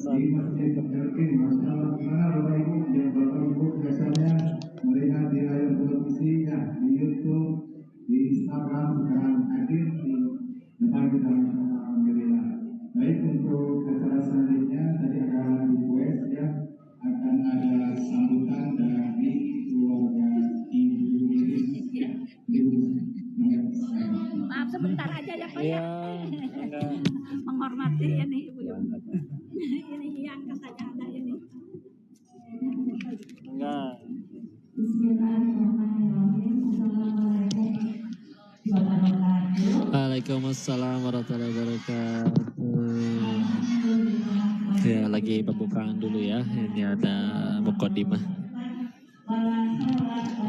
di Masjid Elkin. Masya Allah, gimana Bapak Ibu yang Bapak Ibu biasanya melihat di layar televisi ya, di YouTube, di Instagram sekarang hadir di depan kita. Alhamdulillah. Baik, untuk acara selanjutnya tadi ada request ya, akan ada sambutan dari keluarga Ibu Iris ya. Maaf sebentar aja ya Pak ya. Enggak. Menghormati ini Ibu. Ini yang saja ada ini. Enggak. Bismillahirrahmanirrahim. Assalamualaikum warahmatullahi wabarakatuh. Waalaikumsalam warahmatullahi wabarakatuh. Ya, lagi pembukaan dulu ya. Ini ada mukadimah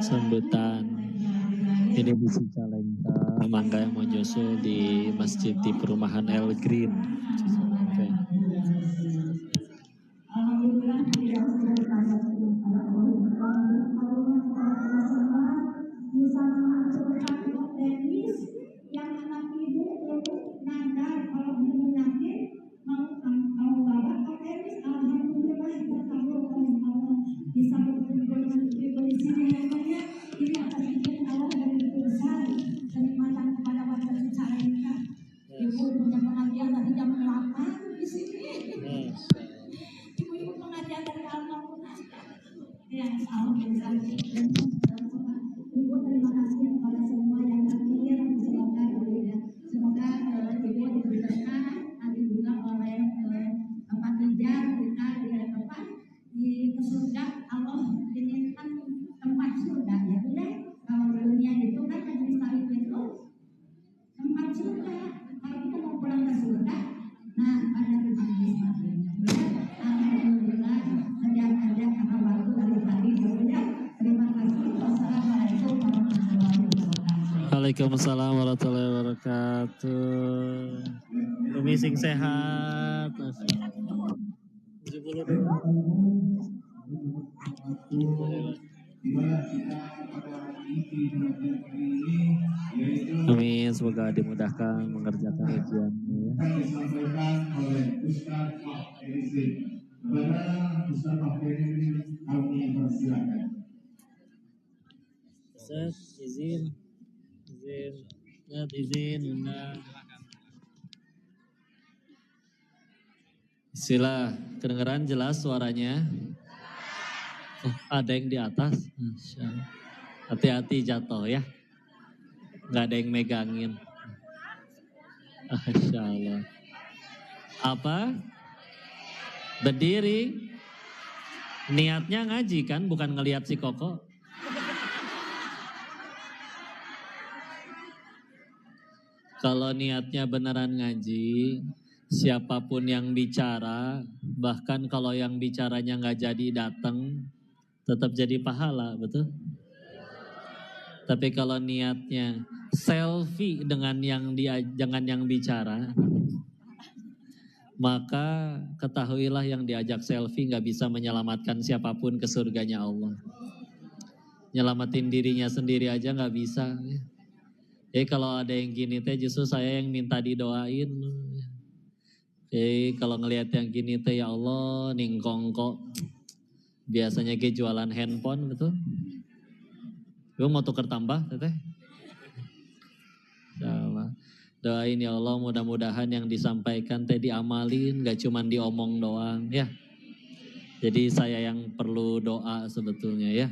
sambutan. Ini di Cicalengka, Mangga yang Mojoso di Masjid di Perumahan El Green. Oke. Yang anak ibu itu nadar kalau menyakit mau bawa tenis, alhamdulillah terkabul oleh Allah, bisa berkumpul ibu di sini namanya ini atas izin Allah dan keputusan kenikmatan kepada warga Cicalengka. Ibu punya pengajian dari jam 8 di sini. Ibu pengajian dari Al-Mamunah. Ya, alhamdulillah. Ibu terima kasih kepada semua yang hadir. Semoga ibu diberi berkah nanti juga oleh Bapak Rijal kita di surga. Allah ini kan tempat surga ya Bu ya. Kalau dunia itu kan majelis taklim itu tempat surga. Kalau kita mau pulang ke surga, nah ada tempat majelis taklim. Alhamdulillah ada kakak baru dari tadi ya. Terima kasih. Wassalamualaikum warahmatullahi wabarakatuh. Waalaikumsalam warahmatullahi wabarakatuh. Umi sing sehat. 70 dulu. Amin, semoga dimudahkan mengerjakan ujiannya ya. Disampaikan oleh Ustaz Fahri. Kepada Ustaz Fahri kami persilakan. Ustaz, izin, undang. Sila, kedengeran jelas suaranya? Oh, ada yang di atas? Masya Allah. Hati-hati jatuh ya. Nggak ada yang megangin. Masya Allah. Apa? Berdiri. Niatnya ngaji kan, bukan ngelihat si Koko. Kalau niatnya beneran ngaji, siapapun yang bicara, bahkan kalau yang bicaranya nggak jadi datang, tetap jadi pahala, betul? Tapi kalau niatnya selfie dengan jangan yang bicara, maka ketahuilah yang diajak selfie nggak bisa menyelamatkan siapapun ke surganya Allah. Nyelamatin dirinya sendiri aja nggak bisa. Jadi kalau ada yang gini teh justru saya yang minta didoain. Jadi kalau ngelihat yang gini teh ya Allah ningkong kok. Biasanya ke jualan handphone betul. Gue mau tuker tambah teteh. Insyaallah. Doain ya Allah mudah-mudahan yang disampaikan teh diamalin, gak cuman diomong doang ya. Jadi saya yang perlu doa sebetulnya ya.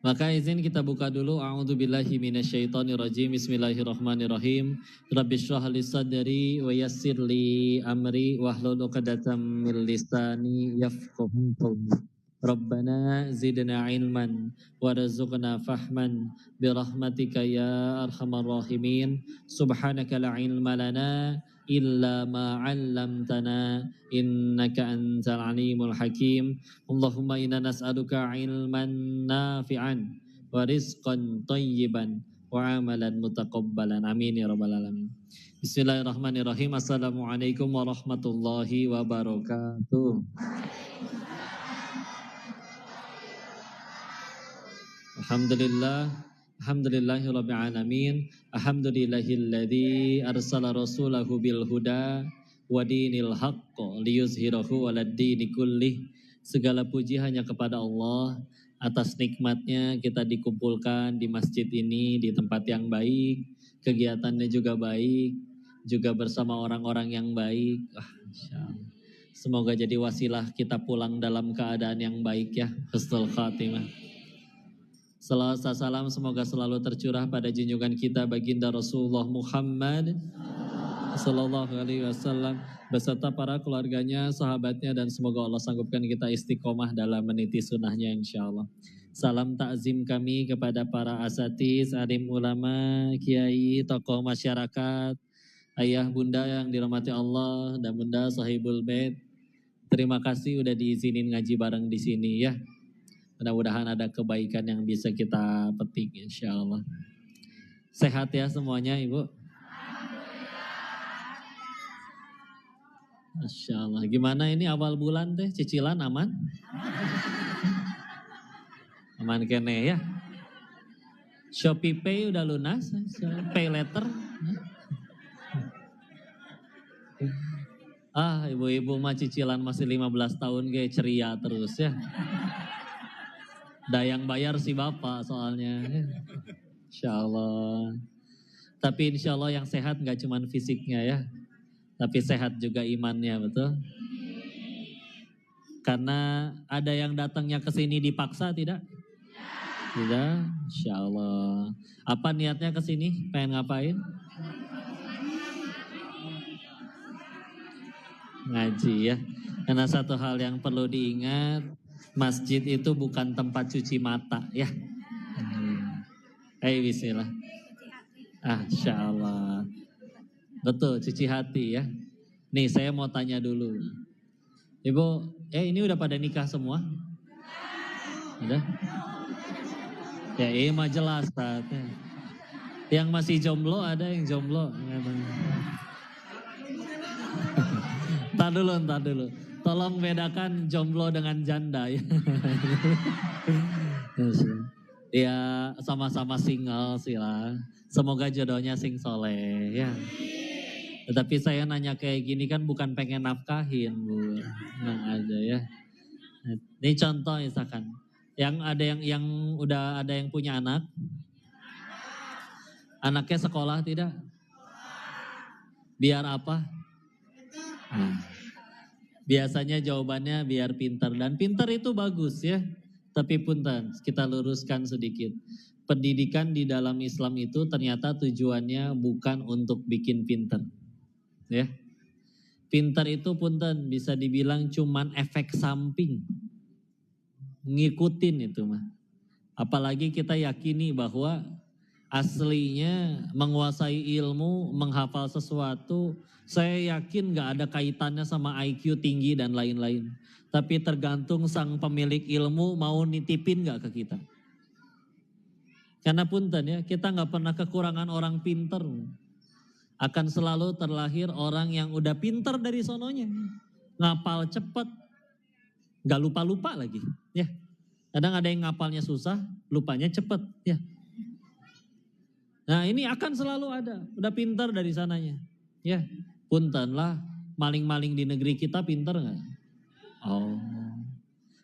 Maka izin kita buka dulu. A'udzubillahi minasyaitonirrajim. Bismillahirrahmanirrahim. Rabbishrah li sadri wa yassir li amri wahlul 'uqdatam min lisani yafqahu qawli. Rabbana zidna ilman warzuqna fahman birahmatika ya arhamar rahimin. Subhanaka la ilma lana illa ma 'allamtana innaka antal alimul hakim. Allahumma inna nas'aluka ilman nafi'an wa rizqan thayyiban wa amalan mutaqabbalan. Amin ya rabbal alamin. Bismillahirrahmanirrahim. Assalamualaikum warahmatullahi wabarakatuh. Alhamdulillahirabbil alamin. Alhamdulillahilladzi arsala rasulahu bil huda wa dinil haqq liyuzhirahu 'alad dini kullih. Segala puji hanya kepada Allah atas nikmatnya kita dikumpulkan di masjid ini di tempat yang baik, kegiatannya juga baik, juga bersama orang-orang yang baik. Insyaallah. Semoga jadi wasilah kita pulang dalam keadaan yang baik ya, husnul khatimah. Salawat salam semoga selalu tercurah pada junjungan kita baginda Rasulullah Muhammad Sallallahu Alaihi Wasallam beserta para keluarganya, sahabatnya, dan semoga Allah sanggupkan kita istiqomah dalam meniti sunnahnya insyaallah. Salam takzim kami kepada para asatiz, alim ulama, kiai, tokoh masyarakat, ayah bunda yang dirahmati Allah dan bunda sahibul bait. Terima kasih udah diizinin ngaji bareng di sini ya. Mudah-mudahan ada kebaikan yang bisa kita petik insyaallah. Sehat ya semuanya Ibu? Masya Allah. Gimana ini awal bulan teh? Cicilan aman? Aman kene ya? Shopee Pay udah lunas? Pay letter? Ibu-ibu mah cicilan masih 15 tahun kayak ceria terus ya. Dayang bayar si bapak soalnya. Insya Allah. Tapi insya Allah yang sehat gak cuman fisiknya ya. Tapi sehat juga imannya, betul? Karena ada yang datangnya ke sini dipaksa tidak? Tidak, insya Allah. Apa niatnya ke sini? Pengen ngapain? Ngaji ya. Karena satu hal yang perlu diingat, masjid itu bukan tempat cuci mata ya. Ayo bismillah. Insya Allah. Betul, cuci hati ya. Nih saya mau tanya dulu. Ibu, ini udah pada nikah semua? Udah? Ya ini mah jelas saatnya. Yang masih jomblo ada yang jomblo? Ntar dulu. Tolong bedakan jomblo dengan janda ya. Ya sama-sama single sila. Semoga jodohnya sing soleh ya. Tetapi saya nanya kayak gini kan bukan pengen nafkahin Bu. Nah aja ya. Ini contoh misalkan. Yang ada yang udah ada yang punya anak. Anaknya sekolah tidak? Biar apa? Biasanya jawabannya biar pintar. Dan pintar itu bagus ya. Tapi punten, kita luruskan sedikit. Pendidikan di dalam Islam itu ternyata tujuannya bukan untuk bikin pintar. Ya. Pintar itu punten bisa dibilang cuman efek samping. Ngikutin itu mah. Apalagi kita yakini bahwa aslinya menguasai ilmu, menghafal sesuatu, saya yakin gak ada kaitannya sama IQ tinggi dan lain-lain. Tapi tergantung sang pemilik ilmu mau nitipin gak ke kita. Karena punten ya, kita gak pernah kekurangan orang pinter. Akan selalu terlahir orang yang udah pinter dari sononya. Ngapal cepet, gak lupa-lupa lagi. Ya, kadang ada yang ngapalnya susah, lupanya cepet. Ya. Nah ini akan selalu ada, udah pintar dari sananya. Ya, punten lah, maling-maling di negeri kita pintar gak? Oh,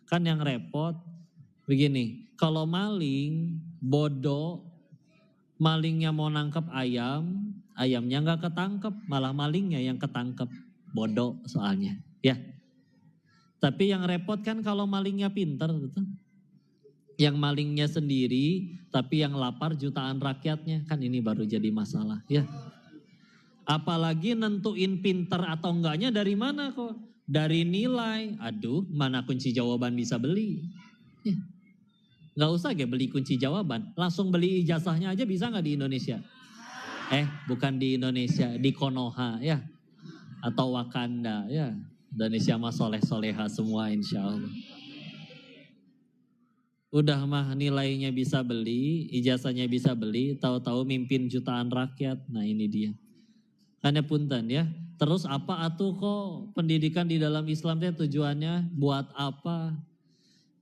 kan yang repot begini, kalau maling, bodoh, malingnya mau nangkep ayam, ayamnya gak ketangkep, malah malingnya yang ketangkep, bodoh soalnya. Ya, tapi yang repot kan kalau malingnya pintar, betul? Yang malingnya sendiri, tapi yang lapar jutaan rakyatnya, kan ini baru jadi masalah ya. Apalagi nentuin pinter atau enggaknya dari mana kok? Dari nilai. Aduh, mana kunci jawaban bisa beli? Ya. Gak usah beli kunci jawaban, langsung beli ijazahnya aja bisa gak di Indonesia? Bukan di Indonesia, di Konoha ya, atau Wakanda ya. Indonesia mah soleh-soleha semua insya Allah. Udah mah nilainya bisa beli, ijazahnya bisa beli, tahu-tahu mimpin jutaan rakyat. Nah ini dia. Karena punten ya. Terus apa atuh kok pendidikan di dalam Islam itu tujuannya buat apa?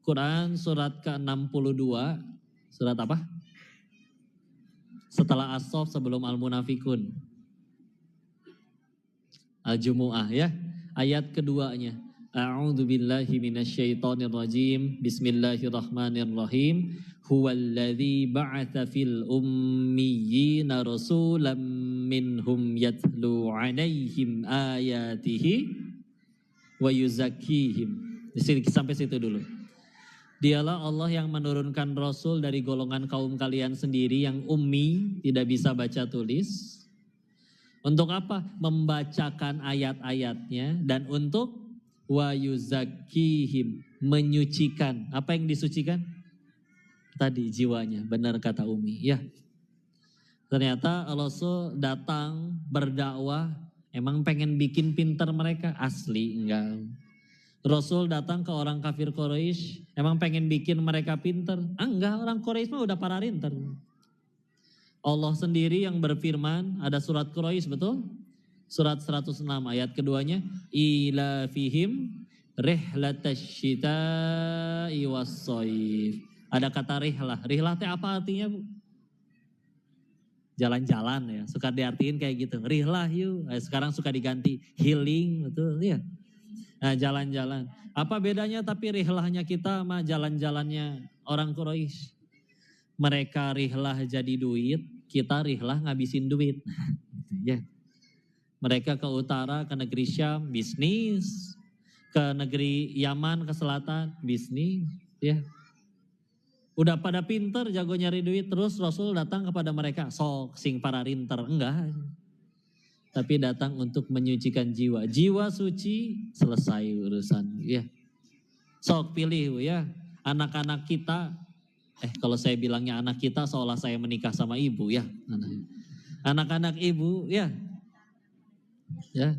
Quran surat ke-62, surat apa? Setelah As-Saff sebelum Al-Munafikun. Al-Jumu'ah ya. Ayat keduanya. A'udzu billahi minasyaitonir rajim. Bismillahirrahmanirrahim. Huwallazi ba'atsa fil ummiyina rasulam minhum yatlu 'alaihim ayatihi wa yuzakkihim. Sampai situ dulu. Dialah Allah yang menurunkan Rasul dari golongan kaum kalian sendiri yang ummi, tidak bisa baca tulis. Untuk apa? Membacakan ayat-ayatnya dan untuk wa yuzakkihim, menyucikan. Apa yang disucikan? Tadi jiwanya, benar kata Umi. Ya. Ternyata Rasul datang berdakwah, emang pengen bikin pinter mereka? Asli enggak. Rasul datang ke orang kafir Quraisy, emang pengen bikin mereka pinter? Enggak, orang Quraisy mah udah para pinter. Allah sendiri yang berfirman, ada surat Quraisy betul? Surat 106 ayat keduanya, ila fihim rihlatash syita'i was-shaif. Ada kata rihlah. Rihlah teh apa artinya, Bu? Jalan-jalan ya, suka diartiin kayak gitu. Rihlah yuk, sekarang suka diganti healing, betul ya. Nah, jalan-jalan. Apa bedanya tapi rihlahnya kita sama jalan-jalannya orang Quraisy? Mereka rihlah jadi duit, kita rihlah ngabisin duit. Ya. Mereka ke utara, ke negeri Syam, bisnis. Ke negeri Yaman, ke selatan, bisnis. Ya. Udah pada pinter, jago nyari duit, terus Rasul datang kepada mereka, sok sing para rinter, enggak. Tapi datang untuk menyucikan jiwa. Jiwa suci, selesai urusan. Ya. Sok pilih ya. Anak-anak kita, kalau saya bilangnya anak kita seolah saya menikah sama ibu ya. Anak-anak ibu ya. Ya.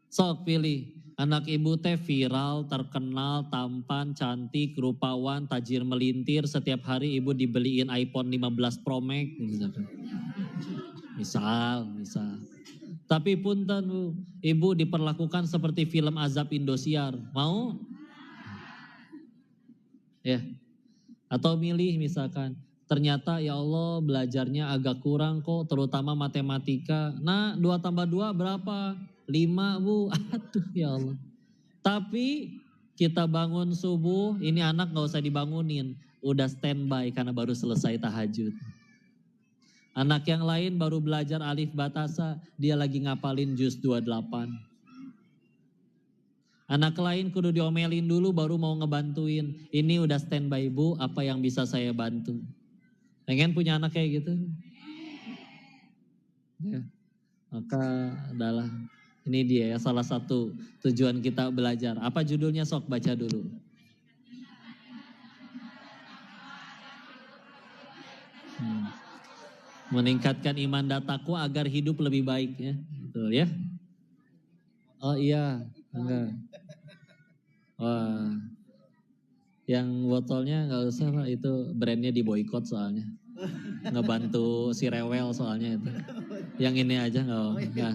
Sok pilih. Anak ibu teh viral, terkenal, tampan, cantik, rupawan, tajir melintir. Setiap hari ibu dibeliin iPhone 15 Pro Max. Misal. Tapi punten Bu, ibu diperlakukan seperti film azab Indosiar. Mau? Ya. Atau milih misalkan, ternyata ya Allah belajarnya agak kurang kok, terutama matematika. Nah 2 tambah 2 berapa? 5 Bu. Aduh ya Allah. Tapi kita bangun subuh, ini anak gak usah dibangunin. Udah standby karena baru selesai tahajud. Anak yang lain baru belajar alif batasa, dia lagi ngapalin juz 28. Anak lain kudu diomelin dulu baru mau ngebantuin. Ini udah standby Bu, apa yang bisa saya bantu? Pengen punya anak kayak gitu? Ya. Maka adalah ini dia ya salah satu tujuan kita belajar. Apa judulnya, sok baca dulu. Meningkatkan iman dan takwa agar hidup lebih baik ya. Betul ya. Oh iya, enggak. Wah. Yang botolnya enggak usah Pak, itu brandnya diboikot soalnya. Ngebantu si rewel soalnya itu. Yang ini aja enggak.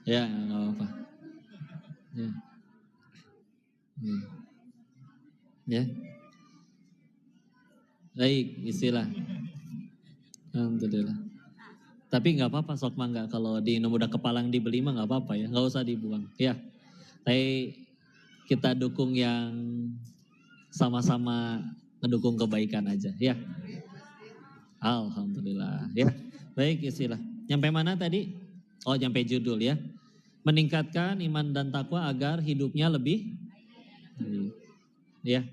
Ya, enggak apa-apa. Ya. Ya. Baik, istilah. Alhamdulillah. Tapi nggak apa-apa sok mangga, kalau di udah kepalang dibeli mah nggak apa-apa ya, nggak usah dibuang. Ya, tapi kita dukung yang sama-sama ngedukung kebaikan aja ya. Alhamdulillah ya. Baik istilah. Nyampe mana tadi? Oh nyampe judul ya. Meningkatkan iman dan takwa agar hidupnya lebih ya.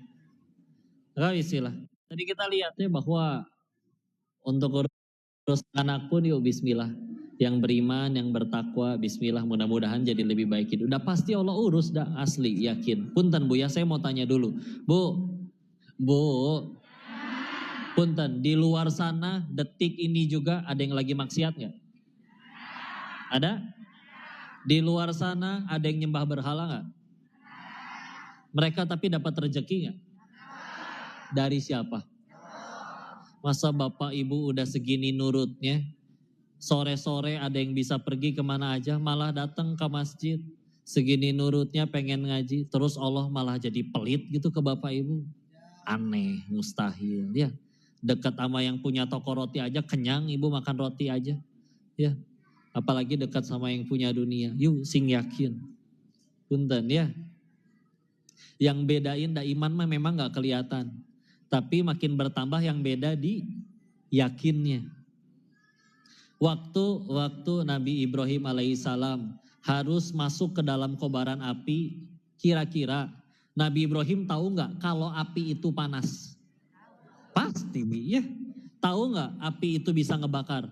Oh istilah. Tadi kita lihat ya bahwa untuk urus anak pun yuk bismillah. Yang beriman, yang bertakwa, bismillah, mudah-mudahan jadi lebih baik hidup. Udah pasti Allah urus, dah asli, yakin. Punten Bu ya, saya mau tanya dulu. Bu, punten, di luar sana detik ini juga ada yang lagi maksiat gak? Ada? Di luar sana ada yang nyembah berhala gak? Mereka tapi dapat rezeki gak? Dari siapa? Masa Bapak Ibu udah segini nurutnya, sore-sore ada yang bisa pergi kemana aja, malah datang ke masjid. Segini nurutnya pengen ngaji, terus Allah malah jadi pelit gitu ke Bapak Ibu. Aneh, mustahil ya. Dekat sama yang punya toko roti aja kenyang, Ibu makan roti aja. Ya. apalagi dekat sama yang punya dunia. Yuk sing yakin. Punten ya. Yang bedain da iman mah memang gak kelihatan. Tapi makin bertambah yang beda di yakinnya. Waktu Nabi Ibrahim alaihissalam harus masuk ke dalam kobaran api, kira-kira Nabi Ibrahim tahu nggak kalau api itu panas? Pasti ya. Tahu nggak api itu bisa ngebakar?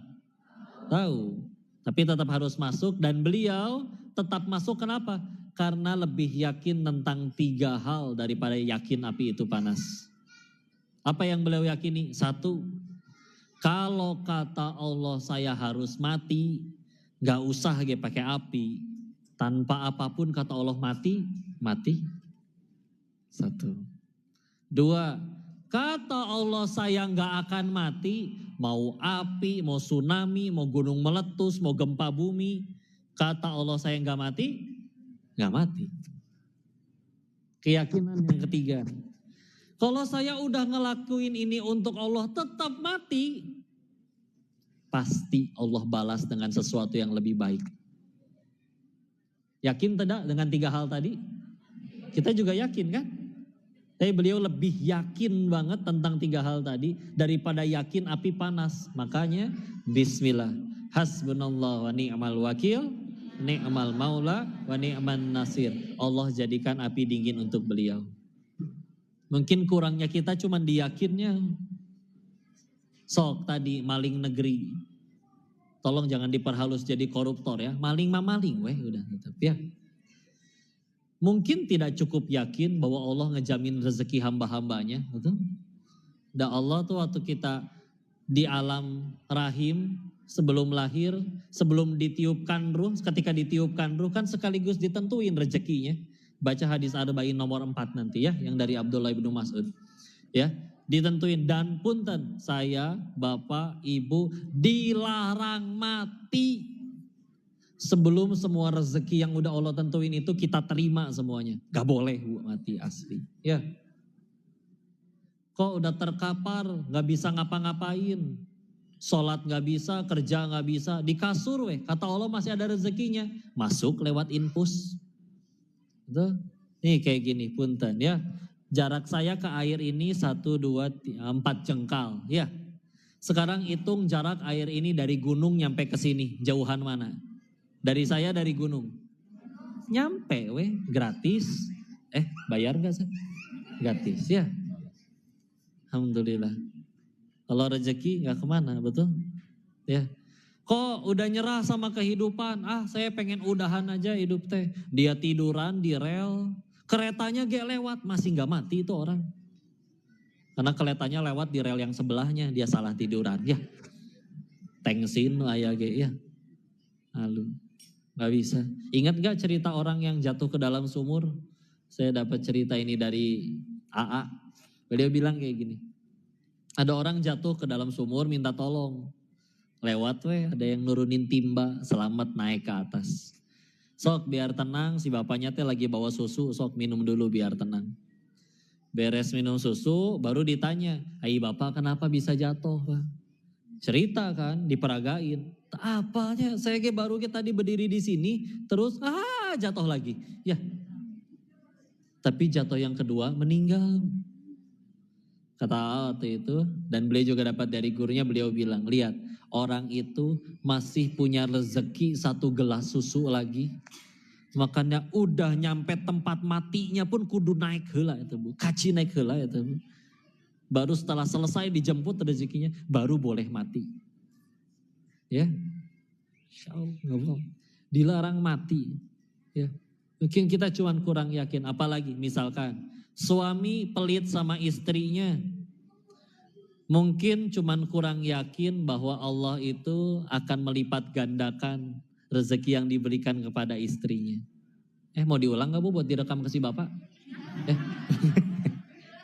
Tahu. Tapi tetap harus masuk dan beliau tetap masuk kenapa? Karena lebih yakin tentang 3 hal daripada yakin api itu panas. Apa yang beliau yakini? 1, kalau kata Allah saya harus mati, gak usah pakai api. Tanpa apapun kata Allah mati. 1. 2, kata Allah saya gak akan mati, mau api, mau tsunami, mau gunung meletus, mau gempa bumi. Kata Allah saya gak mati, gak mati. Keyakinan yang ketiga. Kalau saya udah ngelakuin ini untuk Allah tetap mati, pasti Allah balas dengan sesuatu yang lebih baik. Yakin tidak dengan 3 hal tadi? Kita juga yakin kan? Tapi beliau lebih yakin banget tentang 3 hal tadi daripada yakin api panas. Makanya bismillah. Hasbunallah wa ni'mal wakil, ni'mal maula wa ni'man nasir. Allah jadikan api dingin untuk beliau. Mungkin kurangnya kita cuma diyakinnya. Sok tadi maling negeri. Tolong jangan diperhalus jadi koruptor ya. Maling mah maling weh udah tetap ya. Mungkin tidak cukup yakin bahwa Allah ngejamin rezeki hamba-hambanya, betul? Dan Allah tuh waktu kita di alam rahim sebelum lahir, sebelum ditiupkan ruh, ketika ditiupkan ruh kan sekaligus ditentuin rezekinya. Baca hadis Arba'in nomor 4 nanti ya, yang dari Abdullah bin Mas'ud. Ya, ditentuin dan punten saya, bapak, ibu dilarang mati sebelum semua rezeki yang udah Allah tentuin itu kita terima semuanya. Gak boleh bu mati asli. Ya. Kok udah terkapar, gak bisa ngapa-ngapain. Sholat gak bisa, kerja gak bisa. Di kasur weh, kata Allah masih ada rezekinya. Masuk lewat infus. Betul? Nih kayak gini punten ya. Jarak saya ke air ini 1, 2, 4 jengkal ya. Sekarang hitung jarak air ini dari gunung nyampe ke sini. Jauhan mana? Dari saya dari gunung. Nyampe weh gratis. Bayar gak sih? Gratis ya. Alhamdulillah. Kalau rezeki gak kemana betul? Ya. Kok udah nyerah sama kehidupan? Saya pengen udahan aja hidup teh. Dia tiduran di rel. Keretanya gak lewat. Masih gak mati itu orang. Karena keretanya lewat di rel yang sebelahnya. Dia salah tiduran. Ya. Tengsin ayah ge ya. Lalu. Gak bisa. Ingat gak cerita orang yang jatuh ke dalam sumur? Saya dapat cerita ini dari AA. Beliau bilang kayak gini. Ada orang jatuh ke dalam sumur minta tolong. Lewat weh ada yang nurunin timba, selamat naik ke atas. Sok biar tenang, si bapaknya teh lagi bawa susu, sok minum dulu biar tenang. Beres minum susu baru ditanya, "Hai bapak kenapa bisa jatuh Pak?" Cerita kan, diperagain. Apanya, saya baru tadi berdiri di sini, terus jatuh lagi. Ya, tapi jatuh yang kedua meninggal. Kata itu, dan beliau juga dapat dari gurunya, beliau bilang, lihat orang itu masih punya rezeki 1 gelas susu lagi. Makanya udah nyampe tempat matinya pun kudu naik heula itu bu. Kaci naik heula itu bu. Baru setelah selesai dijemput rezekinya, baru boleh mati. Ya, Insya Allah. Dilarang mati. Ya, mungkin kita cuma kurang yakin. Apalagi misalkan suami pelit sama istrinya. Mungkin cuman kurang yakin bahwa Allah itu akan melipat gandakan rezeki yang diberikan kepada istrinya. Mau diulang gak bu buat direkam ke si bapak?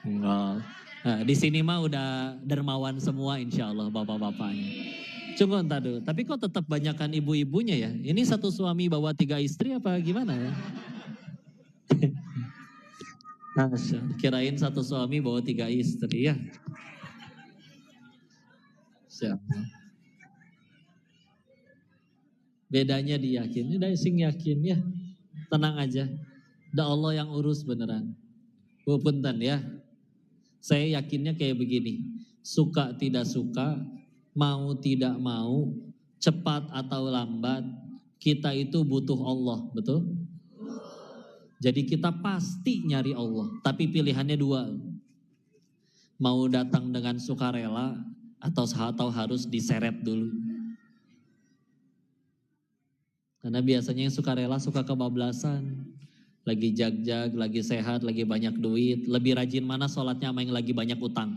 Enggak. Nah, di sini mah udah dermawan semua insya Allah bapak-bapaknya. Coba entar dulu. Tapi kok tetap banyakan ibu-ibunya ya? Ini 1 suami bawa 3 istri apa gimana ya? Kirain 1 suami bawa 3 istri ya. Siapa? Bedanya diyakin. Udah sing yakin ya. Tenang aja. Udah Allah yang urus beneran. Punten ya. Saya yakinnya kayak begini. Suka tidak suka, mau tidak mau, cepat atau lambat, kita itu butuh Allah, betul? Jadi kita pasti nyari Allah. Tapi pilihannya dua. Mau datang dengan sukarela atau harus diseret dulu. Karena biasanya yang sukarela suka kebablasan. Lagi jag-jag, lagi sehat, lagi banyak duit. Lebih rajin mana sholatnya sama yang lagi banyak utang.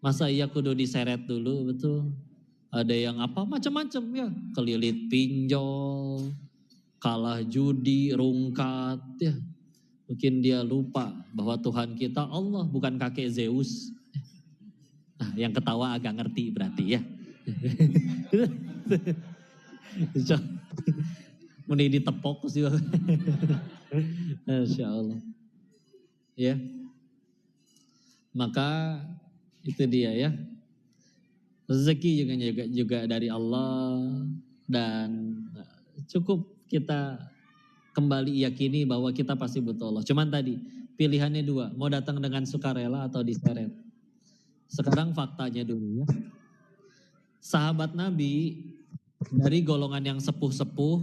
Masa iya kudu diseret dulu, betul. Ada yang apa macam-macam ya. Kelilit pinjol, kalah judi, rungkat ya. Mungkin dia lupa bahwa Tuhan kita Allah bukan kakek Zeus. Nah, yang ketawa agak ngerti berarti ya. Mending ditepok sih. Masya Allah. Ya. Maka itu dia ya. Rezeki juga dari Allah dan cukup kita kembali yakini bahwa kita pasti butuh Allah. Cuman tadi pilihannya dua, mau datang dengan sukarela atau diseret. Sekarang faktanya dulu ya. Sahabat Nabi dari golongan yang sepuh-sepuh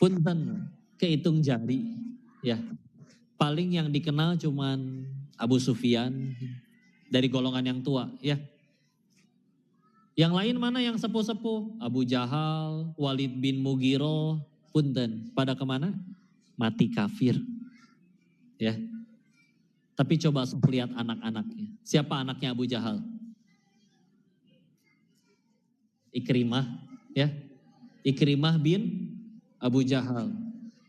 punten kehitung jari ya. Paling yang dikenal cuman Abu Sufyan dari golongan yang tua ya. Yang lain mana yang sepuh-sepuh? Abu Jahal, Walid bin Mughirah, punten pada kemana? Mati kafir ya. Tapi coba lihat anak-anaknya. Siapa anaknya Abu Jahal? Ikrimah ya. Ikrimah bin Abu Jahal.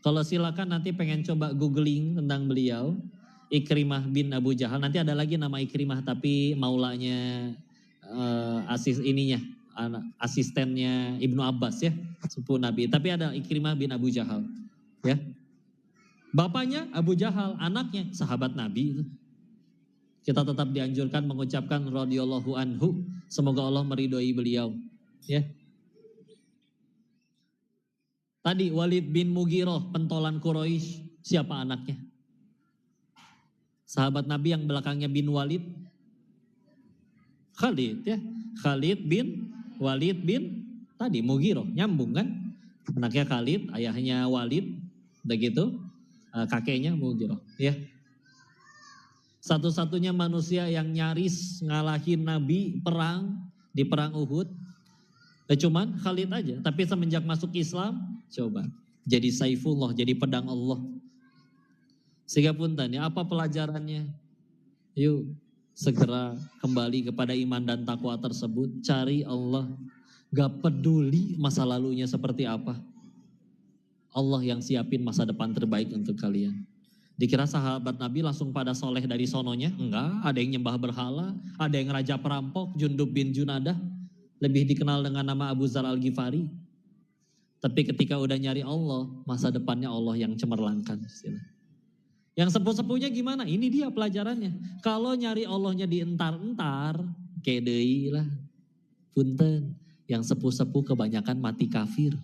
Kalau silakan nanti pengen coba googling tentang beliau, Ikrimah bin Abu Jahal. Nanti ada lagi nama Ikrimah tapi maulanya asistennya Ibnu Abbas ya, sepupu Nabi. Tapi ada Ikrimah bin Abu Jahal ya. Bapaknya Abu Jahal, anaknya sahabat Nabi itu. Kita tetap dianjurkan mengucapkan radhiyallahu anhu, semoga Allah meridhoi beliau ya. Tadi Walid bin Mughirah, pentolan Quraisy, siapa anaknya? Sahabat Nabi yang belakangnya bin Walid, Khalid ya. Khalid bin Walid bin tadi Mughirah, nyambung kan? Anaknya Khalid, ayahnya Walid, udah gitu, kakeknya Mughirah ya. Satu-satunya manusia yang nyaris ngalahin Nabi di perang Uhud. Cuman Khalid aja, tapi semenjak masuk Islam, coba jadi Saifullah, jadi pedang Allah. Sehingga punten ya, apa pelajarannya? Yuk segera kembali kepada iman dan takwa tersebut, cari Allah. Gak peduli masa lalunya seperti apa. Allah yang siapin masa depan terbaik untuk kalian. Dikira sahabat Nabi langsung pada soleh dari sononya? Enggak, ada yang nyembah berhala, ada yang raja perampok, Jundub bin Junadah. Lebih dikenal dengan nama Abu Dzar Al-Ghifari. Tapi ketika udah nyari Allah, masa depannya Allah yang cemerlangkan. Yang sepuh-sepuhnya gimana? Ini dia pelajarannya. Kalau nyari Allahnya di entar-entar, kedei lah. Punten, yang sepuh-sepuh kebanyakan mati kafir.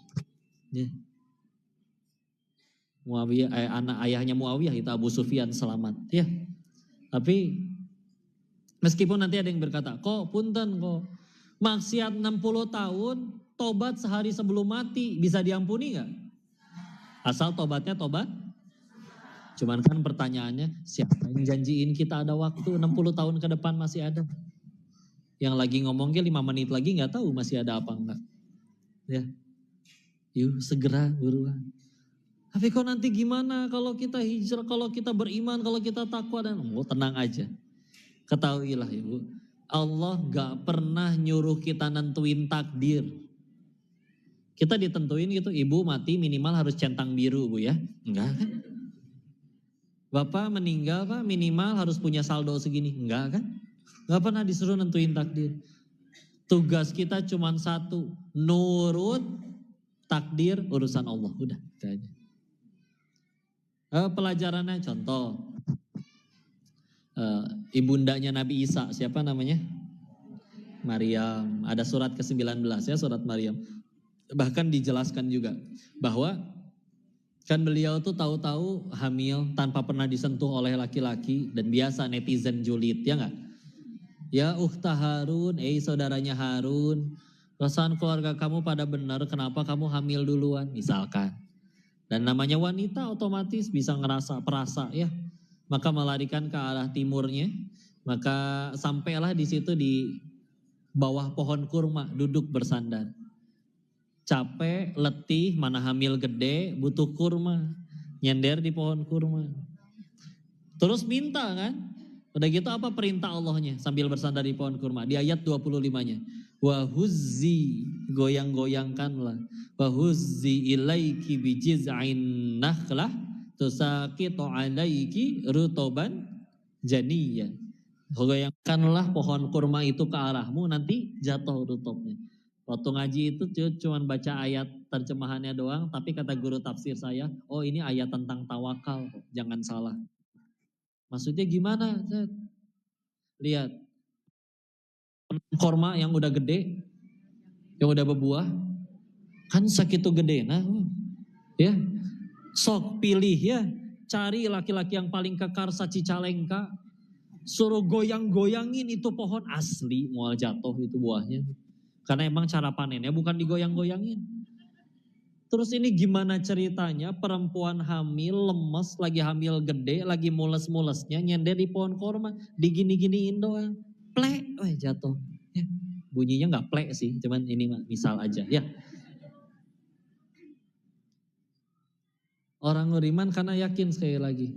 Ya. Muawiyah, anak ayahnya Muawiyah itu Abu Sufyan selamat. Ya. Tapi meskipun nanti ada yang berkata, kok punten kok. Maksiat 60 tahun, tobat sehari sebelum mati, bisa diampuni gak? Asal tobatnya tobat. Cuman kan pertanyaannya, siapa yang janjiin kita ada waktu 60 tahun ke depan masih ada? Yang lagi ngomongnya 5 menit lagi gak tahu masih ada apa enggak. Ya, yuk segera buruan. Tapi kok nanti gimana kalau kita hijrah, kalau kita beriman, kalau kita takwa dan tenang aja. Ketahuilah ibu. Allah gak pernah nyuruh kita nentuin takdir. Kita ditentuin gitu, ibu mati minimal harus centang biru bu ya. Enggak kan? Bapak meninggal pak minimal harus punya saldo segini. Enggak kan? Gak pernah disuruh nentuin takdir. Tugas kita cuma satu, nurut takdir urusan Allah. Udah itu aja. Pelajarannya contoh. Ibundanya Nabi Isa, siapa namanya? Maryam. Ada surat ke-19 ya, surat Maryam. Bahkan dijelaskan juga bahwa kan beliau tuh tahu-tahu hamil tanpa pernah disentuh oleh laki-laki dan biasa netizen julid ya enggak? Ya ukhta Harun, saudaranya Harun, perasaan keluarga kamu pada benar, kenapa kamu hamil duluan misalkan. Dan namanya wanita otomatis bisa ngerasa perasa ya. Maka melarikan ke arah timurnya, maka sampailah di situ di bawah pohon kurma duduk bersandar. Capek, letih, mana hamil gede, butuh kurma. Nyender di pohon kurma. Terus minta kan? Udah gitu apa perintah Allahnya sambil bersandar di pohon kurma? Di ayat 25-nya. Wahuzzi, goyang-goyangkanlah. Wahuzzi ilaiki bijiz'in nakhlah tusaqitu alaiki rutoban janiyya. Goyangkanlah pohon kurma itu ke arahmu, nanti jatuh rutobnya. Waktu ngaji itu cuma baca ayat terjemahannya doang, tapi kata guru tafsir saya, oh ini ayat tentang tawakal, jangan salah. Maksudnya gimana? Lihat, korma yang udah gede, yang udah berbuah, kan sakitu gede, nah, ya, sok pilih ya, cari laki-laki yang paling kekar Cicalengka, suruh goyang-goyangin itu pohon asli, mual jatuh itu buahnya. Karena emang cara panennya bukan digoyang-goyangin. Terus ini gimana ceritanya perempuan hamil, lemes, lagi hamil gede, lagi mules-mulesnya, nyender di pohon korma, digini-giniin doang. Plek, jatuh. Ya, bunyinya gak plek sih, cuman ini misal aja. Ya. Orang beriman karena yakin sekali lagi.